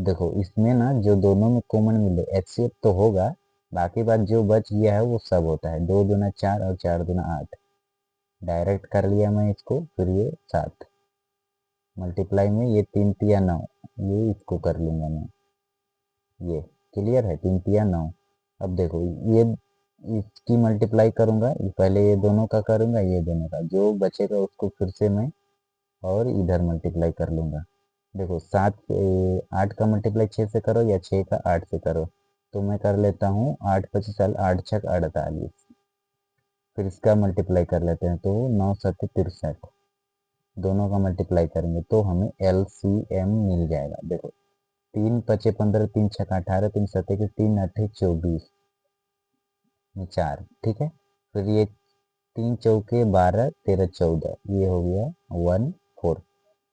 देखो इसमें ना जो दोनों में कॉमन मिले, HCF तो होगा, बाकी बात जो बच गया है वो सब होता है। 2 दूना 4 और 4 दूना 8, डायरेक्ट कर लिया मैं इसको। फिर ये 7 मल्टीप्लाई में ये 3 तिया 9, ये इसको कर लूँगा मैं, ये क्लियर है, 3 तिया 9। अब देखो ये इसकी मल्टीप्लाई करूँगा, पहले ये दोनों का करूँगा, ये दोनों का जो बचेगा उसको फिर से मैं और इधर मल्टीप्लाई कर लूँगा। देखो 8 का मल्टीप्लाई 6 से करो, या 6 का 8 से करो, तो मैं कर लेता हूँ 8 25 8 6 48। फिर इसका मल्टीप्लाई कर लेते हैं, तो 9 7 63, दोनों का मल्टीप्लाई करेंगे तो हमें LCM मिल जाएगा। देखो 3 5 15, 3 6 18, 3 7 के 3 8 24 में 4। ठीक है, फिर ये 3 चौके 12 13 14, ये हो गया 1 4।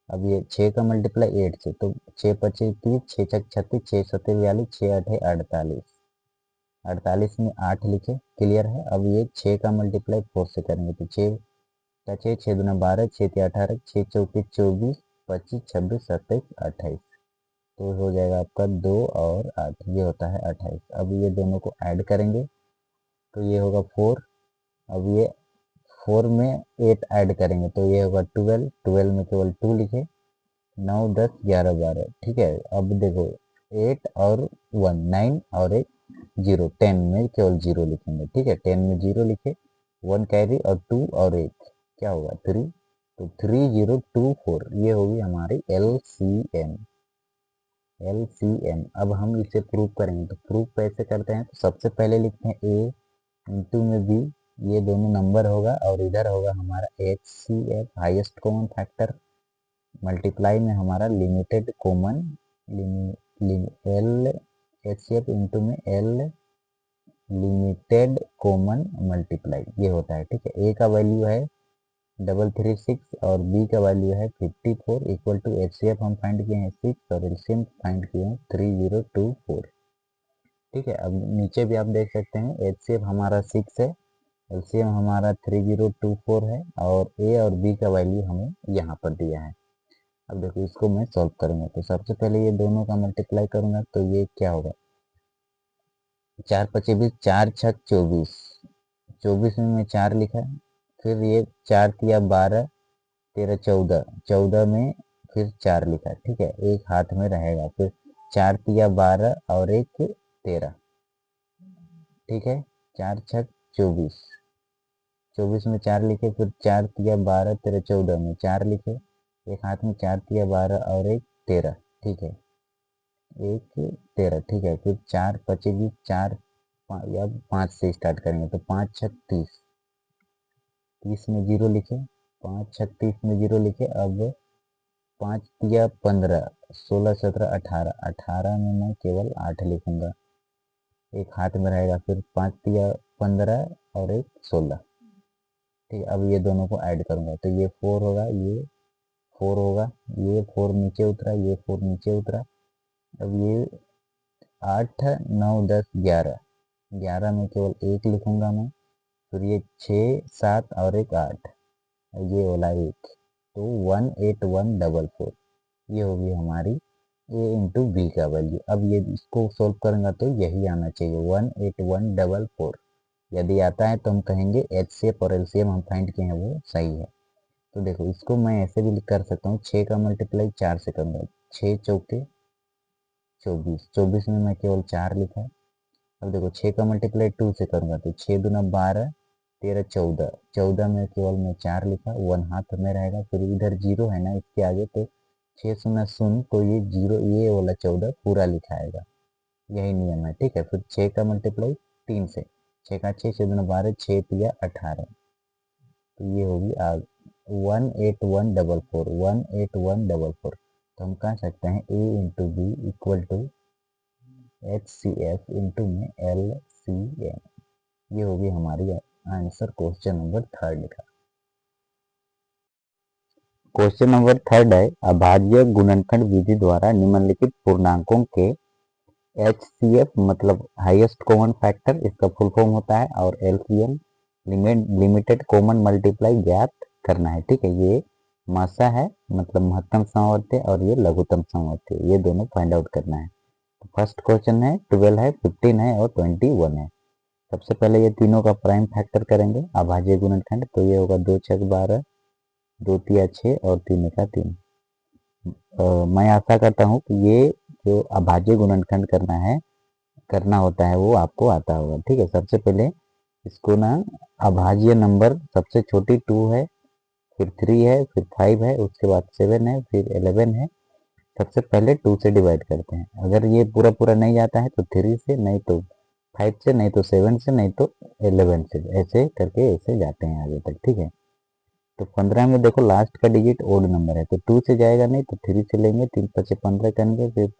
अब ये 6 का मल्टीप्लाई 8 से, तो 6 25 30, 6 छक 36, 6 7 42, 6 8 48, 48 में 8 लिखे, क्लियर है। अब ये 6 का मल्टीप्लाई 4 से करेंगे, तो 6 का 6 6 दूना 12, 6 तिया 18, 6 चौके 24, 25 26 27 28, तो हो जाएगा आपका 2 और 8, ये होता है 28। अब ये दोनों को ऐड करेंगे, तो ये होगा 4। अब ये 4 में 8 ऐड करेंगे, तो ये होगा 12, 12 में केवल 2 लिखे, 9 10 11 12। ठीक है, अब देखो 8 और 1 9 और एक 0, 10 में केवल 0 लिखेंगे। ठीक है, 10 में 0 लिखे, 1 कैरी और 2 और 1 क्या होगा 3, तो 3024, ये होगी हमारी LCM। LCM अब हम इसे प्रूव करेंगे, तो प्रूव कैसे करते हैं, तो सबसे पहले लिखते हैं A इंटू में B, ये दोनों नंबर होगा, और इधर होगा हमारा HCF highest common factor, multiply में हमारा limited common, L HCF into में L लिमिटेड कॉमन मल्टीप्लाई, ये होता है। ठीक है, A का वैल्यू है 336 और B का वैल्यू है 54, इक्वल टू HCF हम फाइंड किए हैं 6 और LCM फाइंड किए हैं 3024। ठीक है, अब नीचे भी आप देख सकते हैं HCF हमारा 6 है, LCM हमारा 3024 है, और A और B का वैल्यू हमें यहाँ पर दिया है। अब देखो इसको मैं सॉल्व करूंगा, तो सबसे पहले ये दोनों का मल्टीप्लाई करूंगा, तो ये क्या होगा 4 25 20, 4 छक 24, 24 में 4 लिखा है, फिर ये 4 तिया 12, 13 14, 14 में फिर 4 लिखा, ठीक है, एक हाथ में रहेगा, फिर 4 तिया 12 और एक 13, ठीक है, 4 छक 24, 24 में 4 लिखे, फिर 4 तिया 12 13 14 में 4 लिखे, एक हाथ में 4 तिया 12 और एक 13, ठीक है, एक 13, ठीक है, फिर 4 बचेगी 4, या 5 से स्टार्ट करेंगे तो 5 छक 30, 30 में 0 लिखे, 5 छक 30 में 0 लिखे, अब 5 तिया 15 16 17 18, 18 में मैं केवल 8 लिखूंगा, एक हाथ में रहेगा, फिर 5 तिया 15 और एक 16, ठीक है, अब ये दोनों को ऐड करूंगा तो ये 4 होगा, ये 4 होगा, ये 4 नीचे उतरा, ये 4 नीचे उतरा, अब ये 8 9 10 11, 11 में केवल एक लिखूंगा मैं, फिर ये 6 7 और एक 8, ये वाला एक, तो 18144, ये होगी हमारी a इंटू बी का वैल्यू। अब ये इसको सोल्व करूंगा तो यही आना चाहिए 18144, यदि आता है तो हम कहेंगे HCF और LCM हम फाइंड किए हैं वो सही है। तो देखो इसको मैं ऐसे भी कर सकता हूँ, 6 का मल्टीप्लाई 4 से करूँगा, 6 चौके 24, 24 में मैं केवल 4 लिखा है। अब देखो 6 का मल्टीप्लाई 2 से करूँगा तो 6 दूना 12 13 14, 14 में केवल मैं 4 लिखा, 1 हाथ में रहेगा, फिर इधर 0 है ना इसके आगे, तो 6 शून्य शून्य, तो ये 0, ये वाला 14 पूरा लिखाएगा, यही नियम है, ठीक है। फिर 6 का मल्टीप्लाई 3 से, 6 का 6, 6 दूना 12, 6 तिया 18, तो ये होगी 18144, 18144, तो हम कह सकते हैं A into B equal to HCF into में LCM, ये होगी हमारी आंसर क्वेश्चन नंबर 3 का। क्वेश्चन नंबर 3 है, अभाज्य गुणनखंड विधि द्वारा निम्नलिखित पूर्णांकों के HCF मतलब हाईएस्ट कॉमन फैक्टर, इसका फुल फॉर्म होता है, और LCM लिमिटेड कॉमन मल्टीप्लाई ज्ञात करना है, ठीक है। ये मासा है मतलब महत्तम सामर्थ्य, और ये लघुत्तम सामर्थ्य, ये दोनों फाइंड आउट करना है। तो फर्स्ट क्वेश्चन है 12 है, 15 है और 21 है। सबसे पहले ये तीनों का प्राइम फैक्टर करेंगे अभाज्य गुणनखंड, तो ये होगा 2 छक 12, 2 तिया 6 और 3 का 3। मैं आशा करता हूँ कि ये जो अभाज्य गुणनखंड करना होता है वो आपको आता होगा, ठीक है। सबसे पहले इसको ना अभाज्य नंबर सबसे छोटी 2 है, फिर 3 है, फिर 5 है, उसके बाद 7 है, फिर 11 है। सबसे पहले 2 से डिवाइड करते हैं, अगर ये पूरा पूरा नहीं आता है तो 3 से, नहीं तो 5 से, नहीं तो 7 से, नहीं तो 11 से, ऐसे करके ऐसे जाते हैं आगे तक, ठीक है। तो 15 में देखो लास्ट का डिजिट ओड नंबर है, तो 2 से जाएगा नहीं तो 3 से लेंगे, 3 5 15 करेंगे, फिर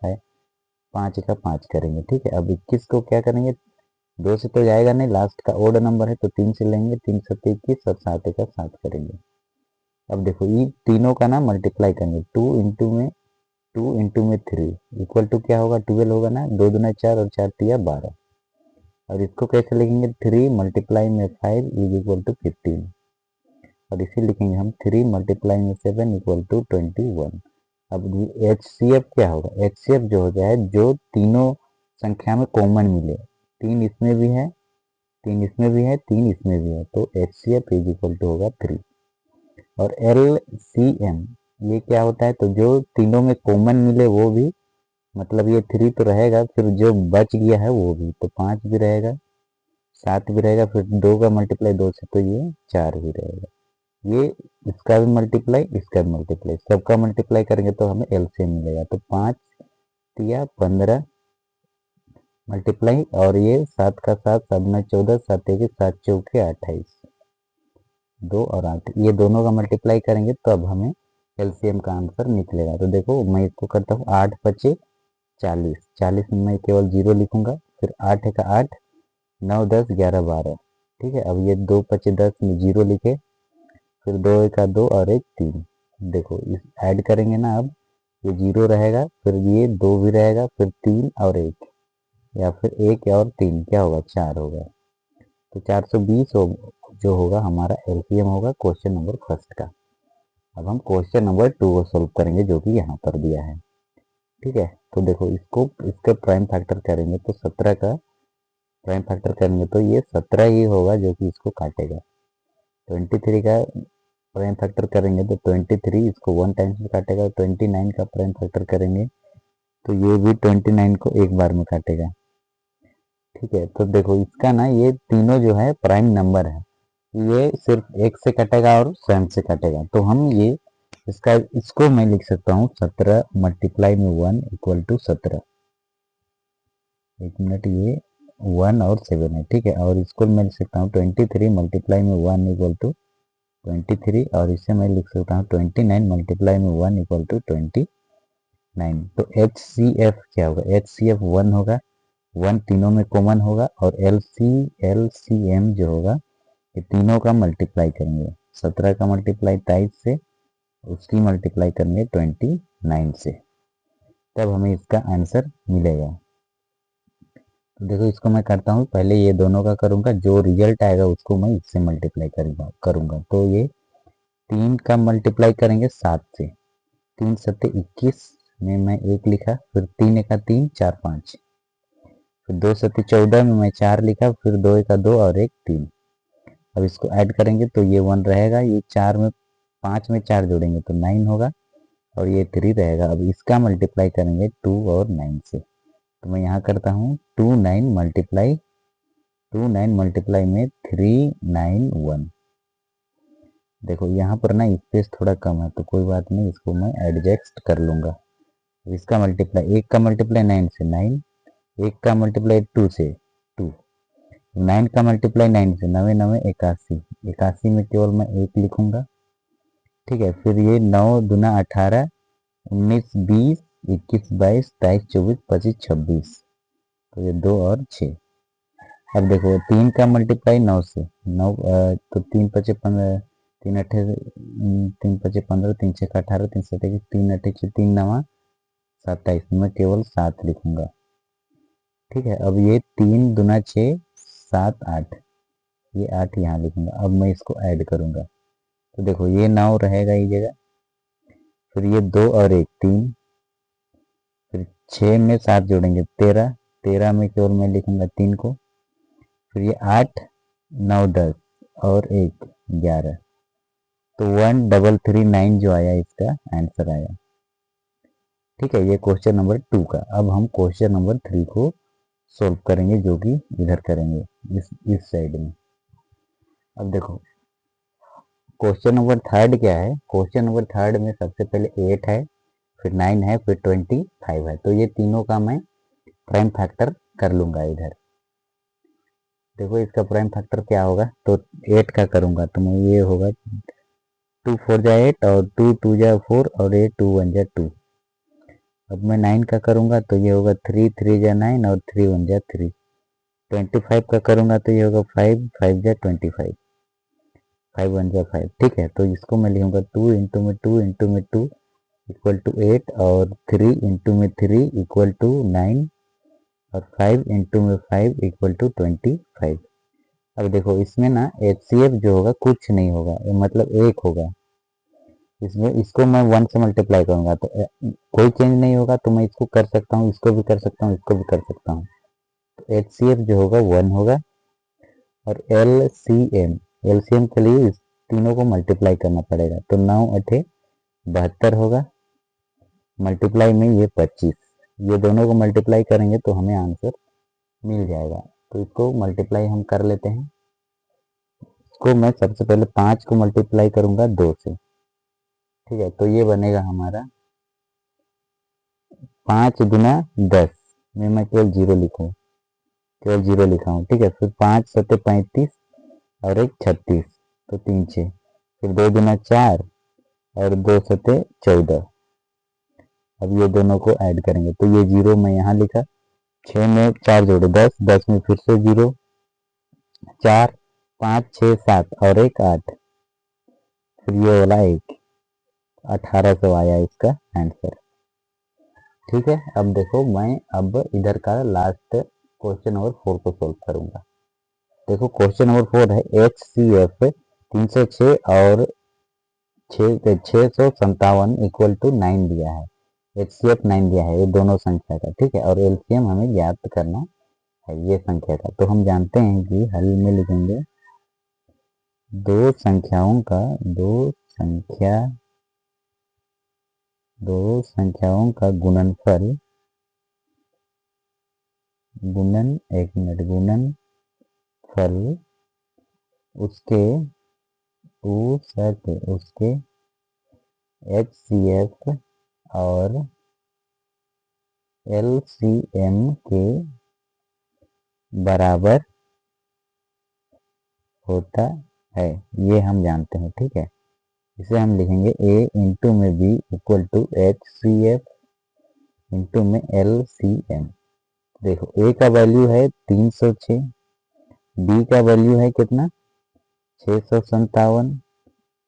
5 का 5 करेंगे, ठीक है। अब 21 को क्या करेंगे, 2 से तो जाएगा नहीं, लास्ट का ओड नंबर है तो 3 से लेंगे, 3 7 21 और 7 का 7 करेंगे। अब देखो ये तीनों का ना मल्टीप्लाई करेंगे, 2 इंटू में 3 इक्वल टू क्या होगा, 12 होगा ना, 2 दूना 4 और 4 तिया 12, और इसको कैसे लिखेंगे, 3 मल्टीप्लाई में 5 इज इक्वल टू 15, और इसे लिखेंगे हम 3 मल्टीप्लाई में 7 इक्वल टू 21। अब HCF क्या होगा, HCF जो हो जाए जो तीनों संख्या में कॉमन मिले, 3 इसमें भी है, 3 इसमें भी है, 3 इसमें भी है, तो HCF इज इक्वल टू होगा 3। और LCM ये क्या होता है, तो जो तीनों में कॉमन मिले वो भी, मतलब ये 3 तो रहेगा, फिर जो बच गया है वो भी, तो 5 भी रहेगा, 7 भी रहेगा, फिर 2 का मल्टीप्लाई 2 से तो ये 4 भी रहेगा, ये इसका भी मल्टीप्लाई, इसका भी मल्टीप्लाई, सबका मल्टीप्लाई करेंगे तो हमें LCM मिलेगा, तो 5 तिया 15 मल्टीप्लाई, और ये 7 का 7, 7 में 14, 7 एक 7 चौके 28, 2 और 8, ये दोनों का मल्टीप्लाई करेंगे तो अब हमें LCM का आंसर निकलेगा। तो देखो मैं इसको करता हूँ, 8 पचे 40, 40 में मैं केवल 0 लिखूंगा, फिर 8 का 8, 9 10 11 12, ठीक है। अब ये 2 पचे 10 में 0 लिखे, फिर 2 का 2 और एक 3, देखो इस ऐड करेंगे ना, अब ये 0 रहेगा, फिर ये 2 भी रहेगा, फिर 3 और 1, या फिर 1 और 3 क्या होगा, 4 होगा, तो 420 जो होगा हमारा LCM होगा क्वेश्चन नंबर फर्स्ट का। अब हम क्वेश्चन नंबर 2 को सोल्व करेंगे जो कि यहाँ पर दिया है, ठीक है। तो देखो इसको इसका प्राइम फैक्टर करेंगे तो 17 का प्राइम फैक्टर करेंगे तो ये 17 ही होगा जो कि इसको काटेगा, 23 का प्राइम फैक्टर करेंगे तो 23 इसको 1 टाइम्स में काटेगा, 29 का प्राइम फैक्टर करेंगे तो ये भी 29 को एक बार में काटेगा। ठीक है, तो देखो इसका ना ये तीनों जो है प्राइम नंबर है, ये सिर्फ एक से कटेगा और स्वयं से कटेगा। तो हम ये इसको मैं लिख सकता हूँ 17 मल्टीप्लाई में 1 इक्वल टू 17। एक मिनट, ये 1 और 7 है, ठीक है। और इसको मैं लिख सकता हूँ 23 मल्टीप्लाई में 1 इक्वल टू 23, और इसे मैं लिख सकता हूँ 29 मल्टीप्लाई में 1 इक्वल टू 29। तो HCF क्या होगा, HCF 1 होगा, 1 तीनों में कॉमन होगा, और LCM जो होगा ये तीनों का मल्टीप्लाई करेंगे, 17 का मल्टीप्लाई 23 से, उसकी मल्टीप्लाई करेंगे 29 से, तब हमें इसका आंसर मिलेगा। तो देखो इसको मैं करता हूँ, पहले ये दोनों का करूँगा, जो रिजल्ट आएगा उसको मैं इससे मल्टीप्लाई करूँगा। तो ये 3 का मल्टीप्लाई करेंगे 7 से, 3 सत्ते 21 में मैं 1 लिखा, फिर 3 एका 3 4 5, फिर 2 सत्ते 14 में मैं 4 लिखा, फिर 2 एका 2 और 1 3। अब इसको ऐड करेंगे तो ये 1 रहेगा, ये 4 में 5 में 4 जोड़ेंगे तो 9 होगा, और ये 3 रहेगा। अब इसका मल्टीप्लाई करेंगे 2 और 9 से, तो मैं यहाँ करता हूँ 2 9 मल्टीप्लाई में 3 9 1। देखो यहाँ पर ना स्पेस थोड़ा कम है तो कोई बात नहीं, इसको मैं एडजस्ट कर लूँगा। इसका मल्टीप्लाई, 1 का मल्टीप्लाई 9 से 9, 1 का मल्टीप्लाई 2 से 2, 9 का मल्टीप्लाई 9 से 9 9 81, 81 में केवल मैं 1 लिखूंगा। ठीक है, फिर ये 9 दूना 18, 19 20 21 22 23 24 25 26, तो ये 2 और 6। अब देखो 3 का मल्टीप्लाई 9 से 9, तो 3 पचे 15, 3 अठे 3 पचे 15, 3 छः 18, 3 सत्ते 3 अठे 3 नवा 27, में केवल 7 लिखूंगा। ठीक है, अब ये 3 दूना 6 7 8, ये 8 यहाँ लिखूंगा। अब मैं इसको ऐड करूंगा तो देखो ये 9 रहेगा ये जगह, फिर ये 2 और 1 3, फिर 6 में 7 जोड़ेंगे 13, 13 में केवल मैं लिखूंगा 3 को, फिर ये 8 9 10 और 1 11, तो 1339 जो आया इसका आंसर आया। ठीक है, ये क्वेश्चन नंबर 2 का। अब हम क्वेश्चन नंबर 3 को सोल्व करेंगे, जो कि इधर करेंगे इस साइड में। अब देखो क्वेश्चन नंबर 3 क्या है, क्वेश्चन नंबर 3 में सबसे पहले 8 है, फिर 9 है, फिर 25 है। तो ये तीनों का मैं प्राइम फैक्टर कर लूंगा इधर। देखो इसका प्राइम फैक्टर क्या होगा, तो 8 का करूंगा तो मैं ये होगा 2 4 जा 8 और 2 2 जा 4 और ये 2 1 जा 2। अब मैं 9 का करूंगा तो ये होगा 3 3 जा 9 और 3 1 जा 3। 25 का करूंगा तो ये होगा 5 5 जा 25, 5 1 जा 5। ठीक है, तो इसको मैं लिखूंगा 2 इंटू में 2 इंटू में 2 इक्वल टू 8, और 3 इंटू में 3 इक्वल टू 9, और 5 इंटू में 5 इक्वल टू 25। अब देखो इसमें ना HCF जो होगा कुछ नहीं होगा, मतलब 1 होगा। इसमें इसको मैं 1 से मल्टीप्लाई करूंगा तो कोई चेंज नहीं होगा, तो मैं इसको कर सकता हूँ, इसको भी कर सकता हूँ, इसको भी कर सकता हूँ। तो HCF जो होगा 1 होगा, और LCM के लिए इस तीनों को मल्टीप्लाई करना पड़ेगा, तो 9 8 72 होगा, मल्टीप्लाई में ये 25, ये दोनों को मल्टीप्लाई करेंगे तो हमें आंसर मिल जाएगा। तो इसको मल्टीप्लाई हम कर लेते हैं। इसको मैं सबसे पहले 5 को मल्टीप्लाई करूंगा 2 से। ठीक है, तो ये बनेगा हमारा 5 गुना 10 में मैं केवल 0 लिखूँ, केवल 0 लिखा हूँ। ठीक है, फिर 5 सत्ते 35 और 1 36, तो 3 6, फिर 2 गुना 4 और 2 सत्ते 14। अब ये दोनों को ऐड करेंगे तो ये 0 मैं यहाँ लिखा, 6 में 4 जोड़े 10, 10 में फिर से 0, 4 5 6 7 और 1 8, फिर ये वाला 1, 1800 आया इसका आंसर। ठीक है, अब देखो मैं अब इधर का लास्ट क्वेश्चन नंबर 4 को सोल्व करूंगा। देखो क्वेश्चन नंबर 4 है HCF 306 और 657 इक्वल टू 9 दिया है, HCF 9 दिया है, ये दोनों संख्या का। ठीक है, और LCM हमें ज्ञात करना है ये संख्या का। तो हम जानते हैं कि हल में लिखेंगे दो संख्याओं का गुणनफल गुणनफल उसके HCF और LCM के बराबर होता है, ये हम जानते हैं। ठीक है, इसे हम लिखेंगे A इंटू में B equal to HCF into में LCM। देखो A का वैल्यू है 306, B का वैल्यू है कितना 657,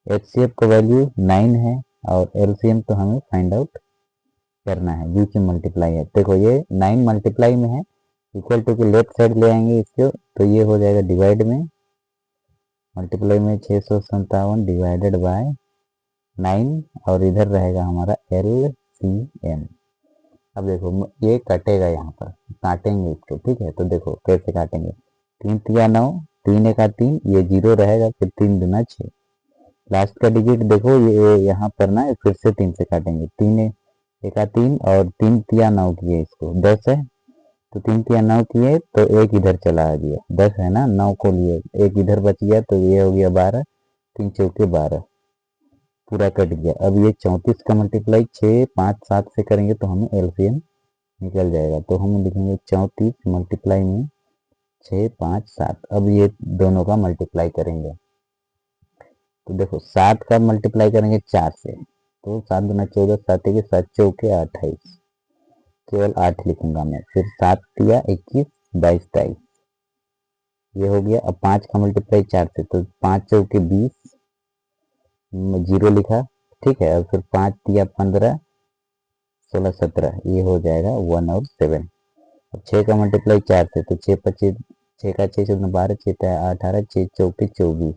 HCF का वैल्यू 9 है और LCM तो हमें फाइंड आउट करना है, बीच में मल्टीप्लाई है। देखो ये 9 मल्टीप्लाई में है, इक्वल टू के लेफ्ट साइड ले आएंगे इसको, तो ये हो जाएगा डिवाइड में, मल्टीप्लाई में 657 डिवाइडेड बाय 9 और इधर रहेगा हमारा LCM। अब देखो ये कटेगा, यहाँ पर काटेंगे इसको। ठीक है, तो देखो कैसे काटेंगे, 3 तिया 9, 3 एका 3, ये 0 रहेगा, फिर 3 दूना 6, लास्ट का डिजिट देखो ये यहाँ पर ना फिर से 3 से काटेंगे, 3 एका 3 और 3 तिया 9 किए, इसको 10 है तो 3 तिया 9 किए तो एक इधर चला गया, 10 है ना, 9 को लिए एक इधर बच गया तो ये हो गया 12, 3 चौके 12, पूरा कट गया। अब ये 34 का मल्टीप्लाई 6 5 7 से करेंगे तो हमें LCM निकल जाएगा, तो हम लिखेंगे 34 मल्टीप्लाई में 6 5 7। अब ये दोनों का मल्टीप्लाई करेंगे तो देखो 7 का मल्टीप्लाई करेंगे 4 से, तो 7 दूना 14, 7 के 7 चौके 28, केवल 8 लिखूंगा मैं, फिर 7 तिया 21 22 23, ये हो गया। अब 5 का मल्टीप्लाई 4 से, तो 5 चौके 20, 0 लिखा। ठीक है, अब फिर 5 तिया 15 16 17, ये हो जाएगा 1 और 7। अब 6 का मल्टीप्लाई 4 से, तो 6 25, 6 का 6 14 12, 6 18, 6 चौके 24,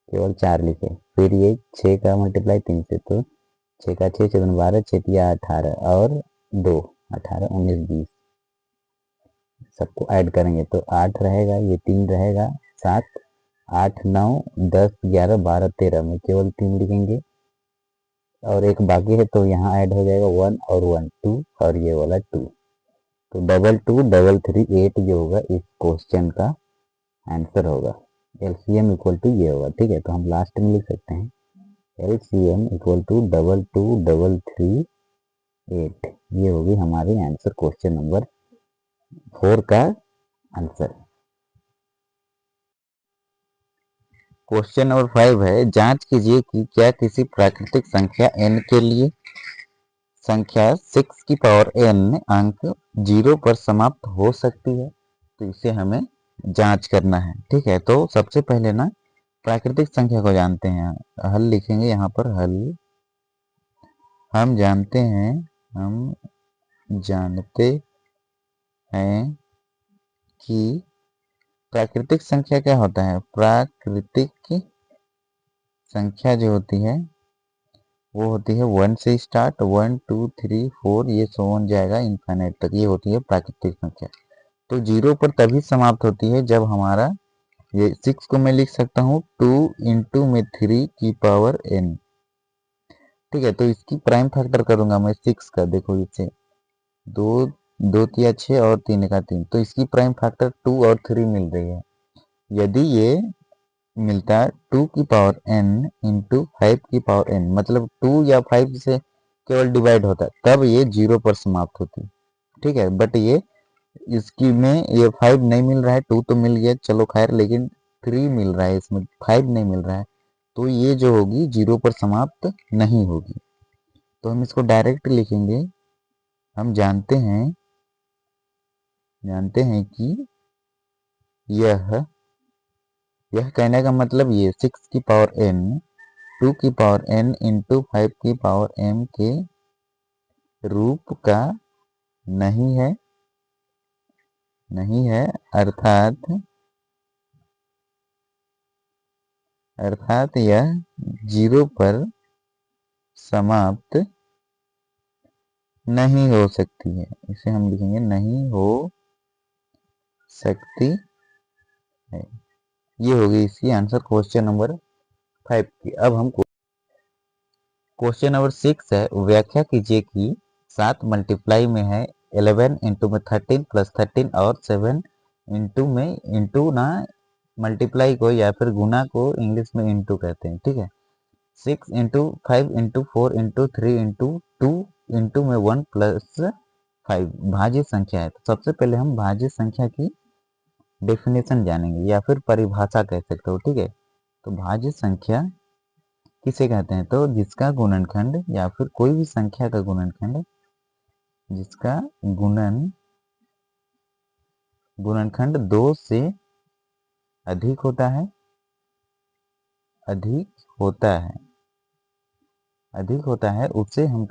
केवल 4 लिखे। फिर ये 6 का मल्टीप्लाई 3 से, तो 6 का 6 14 12, 6 तिया 18 और 2 18 19 20, सबको ऐड करेंगे तो 8 रहेगा, ये 3 रहेगा, 7 8 9 10 11 12 13 में केवल 3 लिखेंगे और एक बाकी है, तो यहाँ ऐड हो जाएगा 1 और 1 2 और ये वाला 2, तो 2 2 3 3 8 ये होगा इस क्वेश्चन का आंसर होगा। LCM इक्वल टू ये होगा। ठीक है, तो हम लास्ट में लिख सकते हैं LCM इक्वल टू 2 2 3 3 8, ये होगी हमारी आंसर, क्वेश्चन नंबर 4 का आंसर। क्वेश्चन नंबर 5 है, जांच कीजिए कि क्या किसी प्राकृतिक संख्या n के लिए संख्या 6 की पावर n अंक 0 पर समाप्त हो सकती है, तो इसे हमें जांच करना है। ठीक है, तो सबसे पहले ना प्राकृतिक संख्या को जानते हैं, हल लिखेंगे यहाँ पर। हल हम जानते हैं कि प्राकृतिक संख्या क्या होता है, प्राकृतिक संख्या जो होती है वो होती है 1 से स्टार्ट, 1 2 3 4 ये सो ऑन जाएगा इनफाइनाइट तक, ये होती है प्राकृतिक संख्या। तो 0 पर तभी समाप्त होती है जब हमारा ये 6 को मैं लिख सकता हूँ 2 इंटू में 3 की पावर n। ठीक है, तो इसकी प्राइम फैक्टर करूंगा मैं 6 का, देखो इसे 2 2 तिया 6 और 3 का 3, तो इसकी प्राइम फैक्टर 2 और 3 मिल रही है। यदि ये मिलता है 2 की पावर n इंटू 5 की पावर n, मतलब 2 या 5 से केवल डिवाइड होता है, तब ये 0 पर समाप्त होती है। ठीक है, बट ये इसकी में ये 5 नहीं मिल रहा है, 2 तो मिल गया चलो खैर, लेकिन 3 मिल रहा है, इसमें 5 नहीं मिल रहा है, तो ये जो होगी 0 पर समाप्त नहीं होगी। तो हम इसको डायरेक्ट लिखेंगे। हम जानते हैं कि यह कहने का मतलब ये 6 की पावर n 2 की पावर n इंटू 5 की पावर m के रूप का नहीं है, अर्थात यह 0 पर समाप्त नहीं हो सकती है। इसे हम लिखेंगे नहीं हो सकती है। ये होगी इसकी आंसर क्वेश्चन नंबर 5 की। अब हम क्वेश्चन नंबर 6 है, व्याख्या कीजिए कि 7 मल्टीप्लाई में है 11 इंटू में 13 प्लस 13 और 7 इंटू में इंटू ना मल्टीप्लाई को या फिर गुना को इंग्लिश में इंटू कहते हैं, ठीक है। 6 into 5 into 4 into 3 into 2 into में 1 प्लस 5 भाज्य संख्या है। तो सबसे पहले हम भाज्य संख्या की डेफिनेशन जानेंगे या फिर परिभाषा कह सकते हो, ठीक है। तो भाज्य संख्या किसे कहते हैं, तो जिसका गुणनखंड या फिर कोई भी संख्या का गुणनखंड जिसका गुणनखंड 2 से अधिक होता है, अधिक होता है उसे हम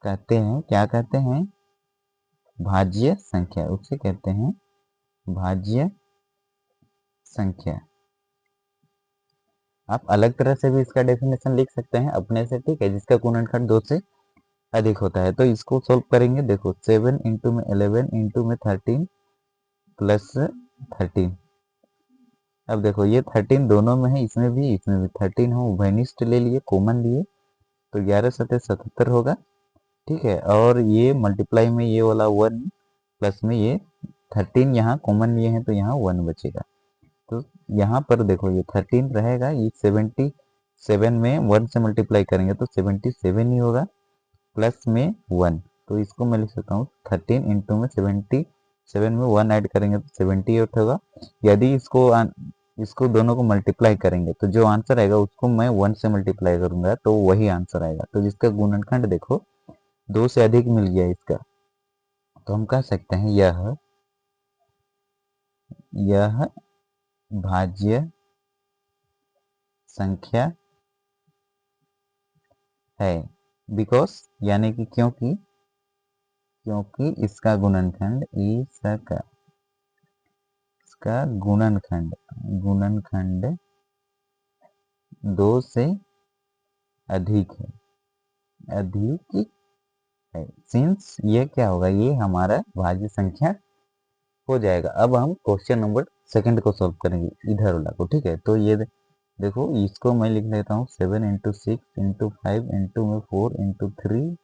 कहते हैं, क्या कहते हैं, भाज्य संख्या। उसे कहते हैं भाज्य संख्या। आप अलग तरह से भी इसका डेफिनेशन लिख सकते हैं अपने से, ठीक है, जिसका गुणनखंड 2 से अधिक होता है। तो इसको सोल्व करेंगे। देखो 7 इंटू में 11 इंटू में 13 प्लस 13। अब देखो ये 13 दोनों में है, इसमें भी 13 हो, उभयनिष्ठ ले लिए, कॉमन लिए, तो 11 सतह 77 होगा, ठीक है। और ये मल्टीप्लाई में ये वाला 1 प्लस में ये 13 यहाँ कॉमन लिए हैं तो यहाँ 1 बचेगा। तो यहाँ पर देखो ये 13 रहेगा, ये 77 में 1 से मल्टीप्लाई करेंगे तो 77 ही होगा, प्लस में 1। तो इसको मैं लिख सकता हूँ 13 इंटू में 77 में 1 ऐड करेंगे तो 78 होगा। यदि इसको दोनों को मल्टीप्लाई करेंगे तो जो आंसर आएगा उसको मैं 1 से मल्टीप्लाई करूंगा तो वही आंसर आएगा। तो जिसका गुणनखंड देखो 2 से अधिक मिल गया इसका, तो हम कह सकते हैं यह भाज्य संख्या है। बिकॉज यानी कि क्योंकि इसका गुणनखंड गुणनखंड 2 से अधिक है। सिंस ये क्या होगा, ये हमारा भाज्य संख्या हो जाएगा। अब हम क्वेश्चन नंबर 2 को सॉल्व करेंगे, इधर वाला को, ठीक है। तो ये देखो इसको मैं लिख लेता हूँ 7 इंटू 6 इंटू 5 इंटू में 4 इंटू 3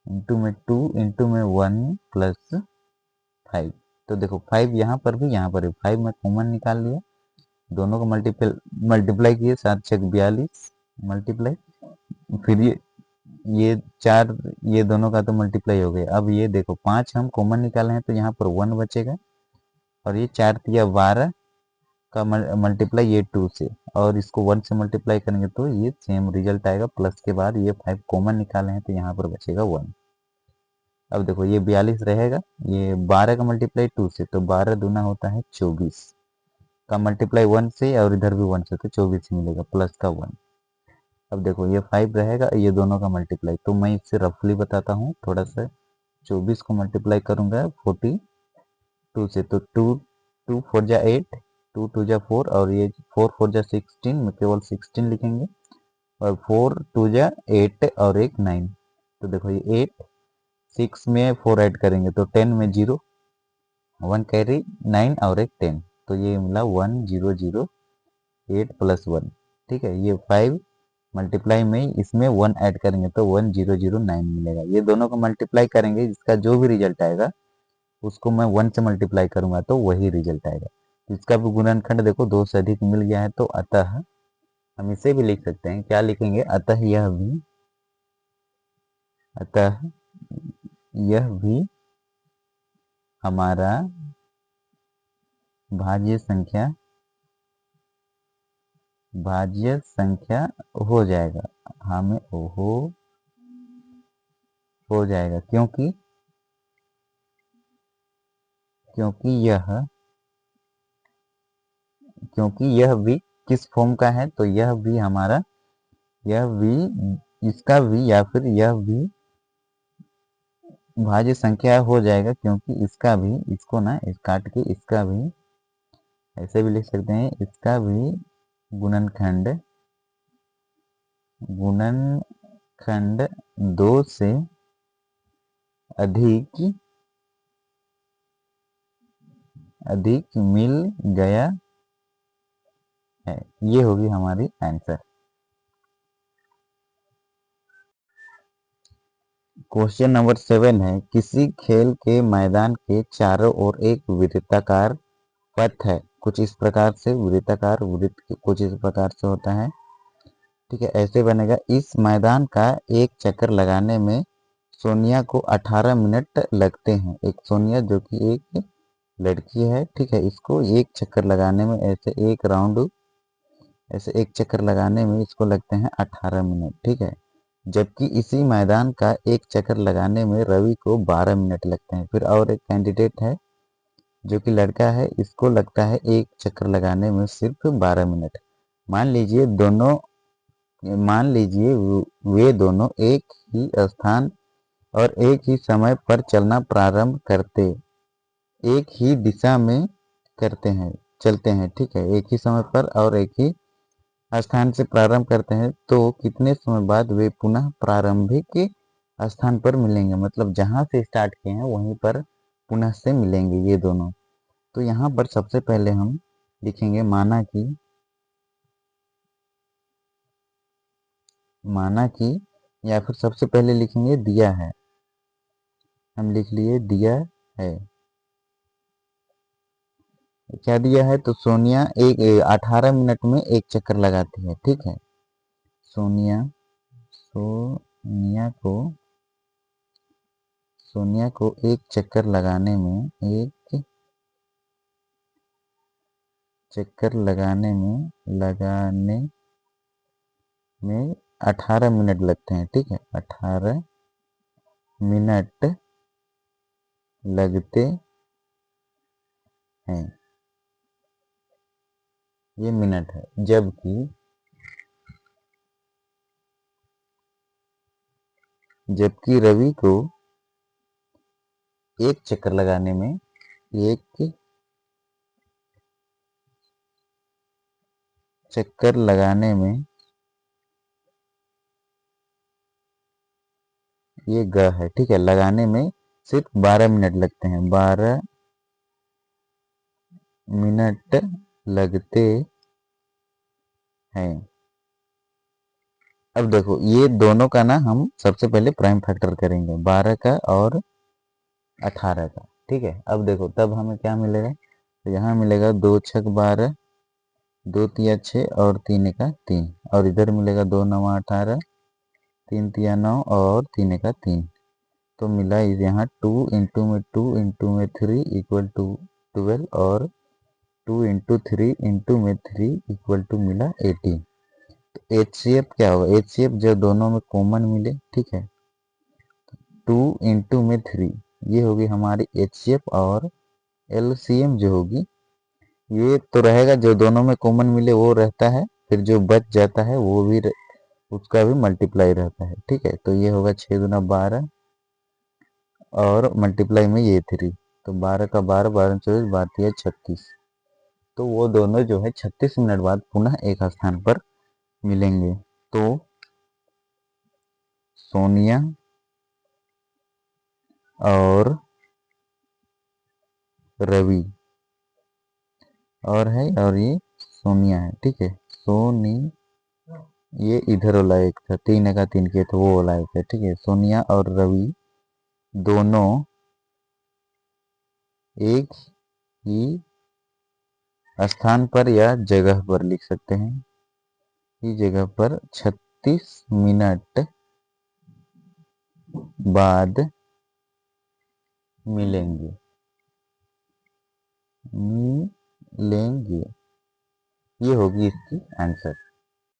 इंटू में 2 इंटू में 1 प्लस 5। तो देखो 5 यहाँ पर भी 5 में कॉमन निकाल लिया, दोनों को मल्टीप्लाई किए, 7 6 42 मल्टीप्लाई, फिर ये 4 ये दोनों का तो मल्टीप्लाई हो गया। अब ये देखो 5 हम कॉमन निकाले हैं तो यहाँ पर 1 बचेगा, और ये 4 तिया 12 का मल्टीप्लाई ये 2 से, और इसको 1 से मल्टीप्लाई करेंगे तो ये सेम रिजल्ट आएगा। प्लस के बाद ये 5 कॉमन निकाले हैं तो यहाँ पर बचेगा 1। अब देखो ये 42 रहेगा, ये 12 का मल्टीप्लाई 2 से, तो 12 दूना होता है 24 का मल्टीप्लाई 1 से, और इधर भी 1 से, तो 24 ही मिलेगा प्लस का 1। अब देखो ये 5 रहेगा, ये दोनों का मल्टीप्लाई, तो मैं इससे रफली बताता हूँ थोड़ा सा। 24 को मल्टीप्लाई करूंगा 42 से, तो 2 4 जा 8, 2 2 जा 4, और ये 4 4 जा 16 में केवल 16 लिखेंगे, और 4 2 जा 8 और एक 9। तो देखो ये 8 6 में 4 ऐड करेंगे तो 10 में 0 1 कैरी 9 और एक 10, तो ये मिला 1 0 0 8 प्लस 1, ठीक है। ये 5 मल्टीप्लाई में इसमें 1 ऐड करेंगे तो 1 0 0 9 मिलेगा। ये दोनों को मल्टीप्लाई करेंगे, जिसका जो भी रिजल्ट आएगा उसको मैं 1 से मल्टीप्लाई करूंगा तो वही रिजल्ट आएगा। तो इसका भी गुणनखंड देखो 2 से अधिक मिल गया है, तो अतः हम इसे भी लिख सकते हैं, क्या लिखेंगे, अतः यह भी हमारा भाज्य संख्या हो जाएगा, हमें हो जाएगा, क्योंकि यह भी किस फॉर्म का है, तो यह भी इसका भी या फिर यह भी भाज्य संख्या हो जाएगा, क्योंकि इसका भी, इसको ना इस काट के इसका भी ऐसे भी लिख सकते हैं, इसका भी गुणनखंड 2 से अधिक मिल गया है। ये होगी हमारी आंसर। क्वेश्चन नंबर 7 है, किसी खेल के मैदान के चारों ओर एक वृत्ताकार पथ है। कुछ इस प्रकार से वृत्ताकार वृत्त कुछ इस प्रकार से होता है। ठीक है, ऐसे बनेगा। इस मैदान का एक चक्कर लगाने में सोनिया को 18 मिनट लगते हैं। एक सोनिया जो कि एक लड़की है, ठीक है, इसको एक चक्कर लगाने में ऐसे एक राउंड ऐसे एक चक्कर लगाने में इसको लगते हैं 18 मिनट। ठीक है, जबकि इसी मैदान का एक चक्कर लगाने में रवि को 12 मिनट लगते हैं। फिर और एक कैंडिडेट है जो कि लड़का है, इसको लगता है एक चक्कर लगाने में सिर्फ 12 मिनट। मान लीजिए वे दोनों एक ही स्थान और एक ही समय पर चलना प्रारंभ करते एक ही दिशा में चलते हैं। ठीक है, एक ही समय पर और एक ही स्थान से प्रारंभ करते हैं, तो कितने समय बाद वे पुनः प्रारंभिक स्थान पर मिलेंगे। मतलब जहां से स्टार्ट किए हैं वहीं पर पुनः से मिलेंगे ये दोनों। तो यहाँ पर सबसे पहले हम लिखेंगे माना कि या फिर सबसे पहले लिखेंगे दिया है। हम लिख लिए दिया है। क्या दिया है? तो सोनिया 18 मिनट में एक चक्कर लगाती है। ठीक है, सोनिया को एक चक्कर लगाने में 18 मिनट लगते हैं। ठीक है, 18 मिनट लगते हैं, ये मिनट है। जबकि रवि को एक चक्कर लगाने में ये ग है। ठीक है, लगाने में सिर्फ 12 मिनट लगते हैं। 12 मिनट लगते हैं। अब देखो ये दोनों का ना हम सबसे पहले प्राइम फैक्टर करेंगे, 12 का और 18 का। ठीक है, अब देखो तब हमें क्या मिलेगा? तो यहाँ मिलेगा 2 छक 12, 2 तिया 6 और 3 एका 3, और इधर मिलेगा 2 नवा 18, 3 तिया 9 और 3 एका 3। तो मिला यहाँ 2 इंटू में 2 इंटू में 3 इक्वल टू 12, और 2 इंटू 3 इंटू में 3 इक्वल टू मिला 18। तो HCF क्या होगा? HCF जब दोनों में कॉमन मिले, ठीक है, 2 इंटू में 3, ये होगी हमारी HCF। और LCM जो होगी, ये तो रहेगा जो दोनों में कॉमन मिले वो रहता है, फिर जो बच जाता है वो भी उसका भी मल्टीप्लाई रहता है। ठीक है, तो ये होगा 6 दूना 12 और मल्टीप्लाई में ये 3, तो 12 का 12, 12 24, 12 36। तो वो दोनों जो है 36 मिनट बाद पुनः एक स्थान पर मिलेंगे। तो सोनिया और रवि और ये सोनिया है। ठीक है, सोनी, ये इधर वाला एक था, 3 का 3 के तो वो वाला एक है। ठीक है, सोनिया और रवि दोनों एक ही स्थान पर या जगह पर लिख सकते हैं, इस जगह पर 36 मिनट बाद मिलेंगे। ये होगी इसकी आंसर।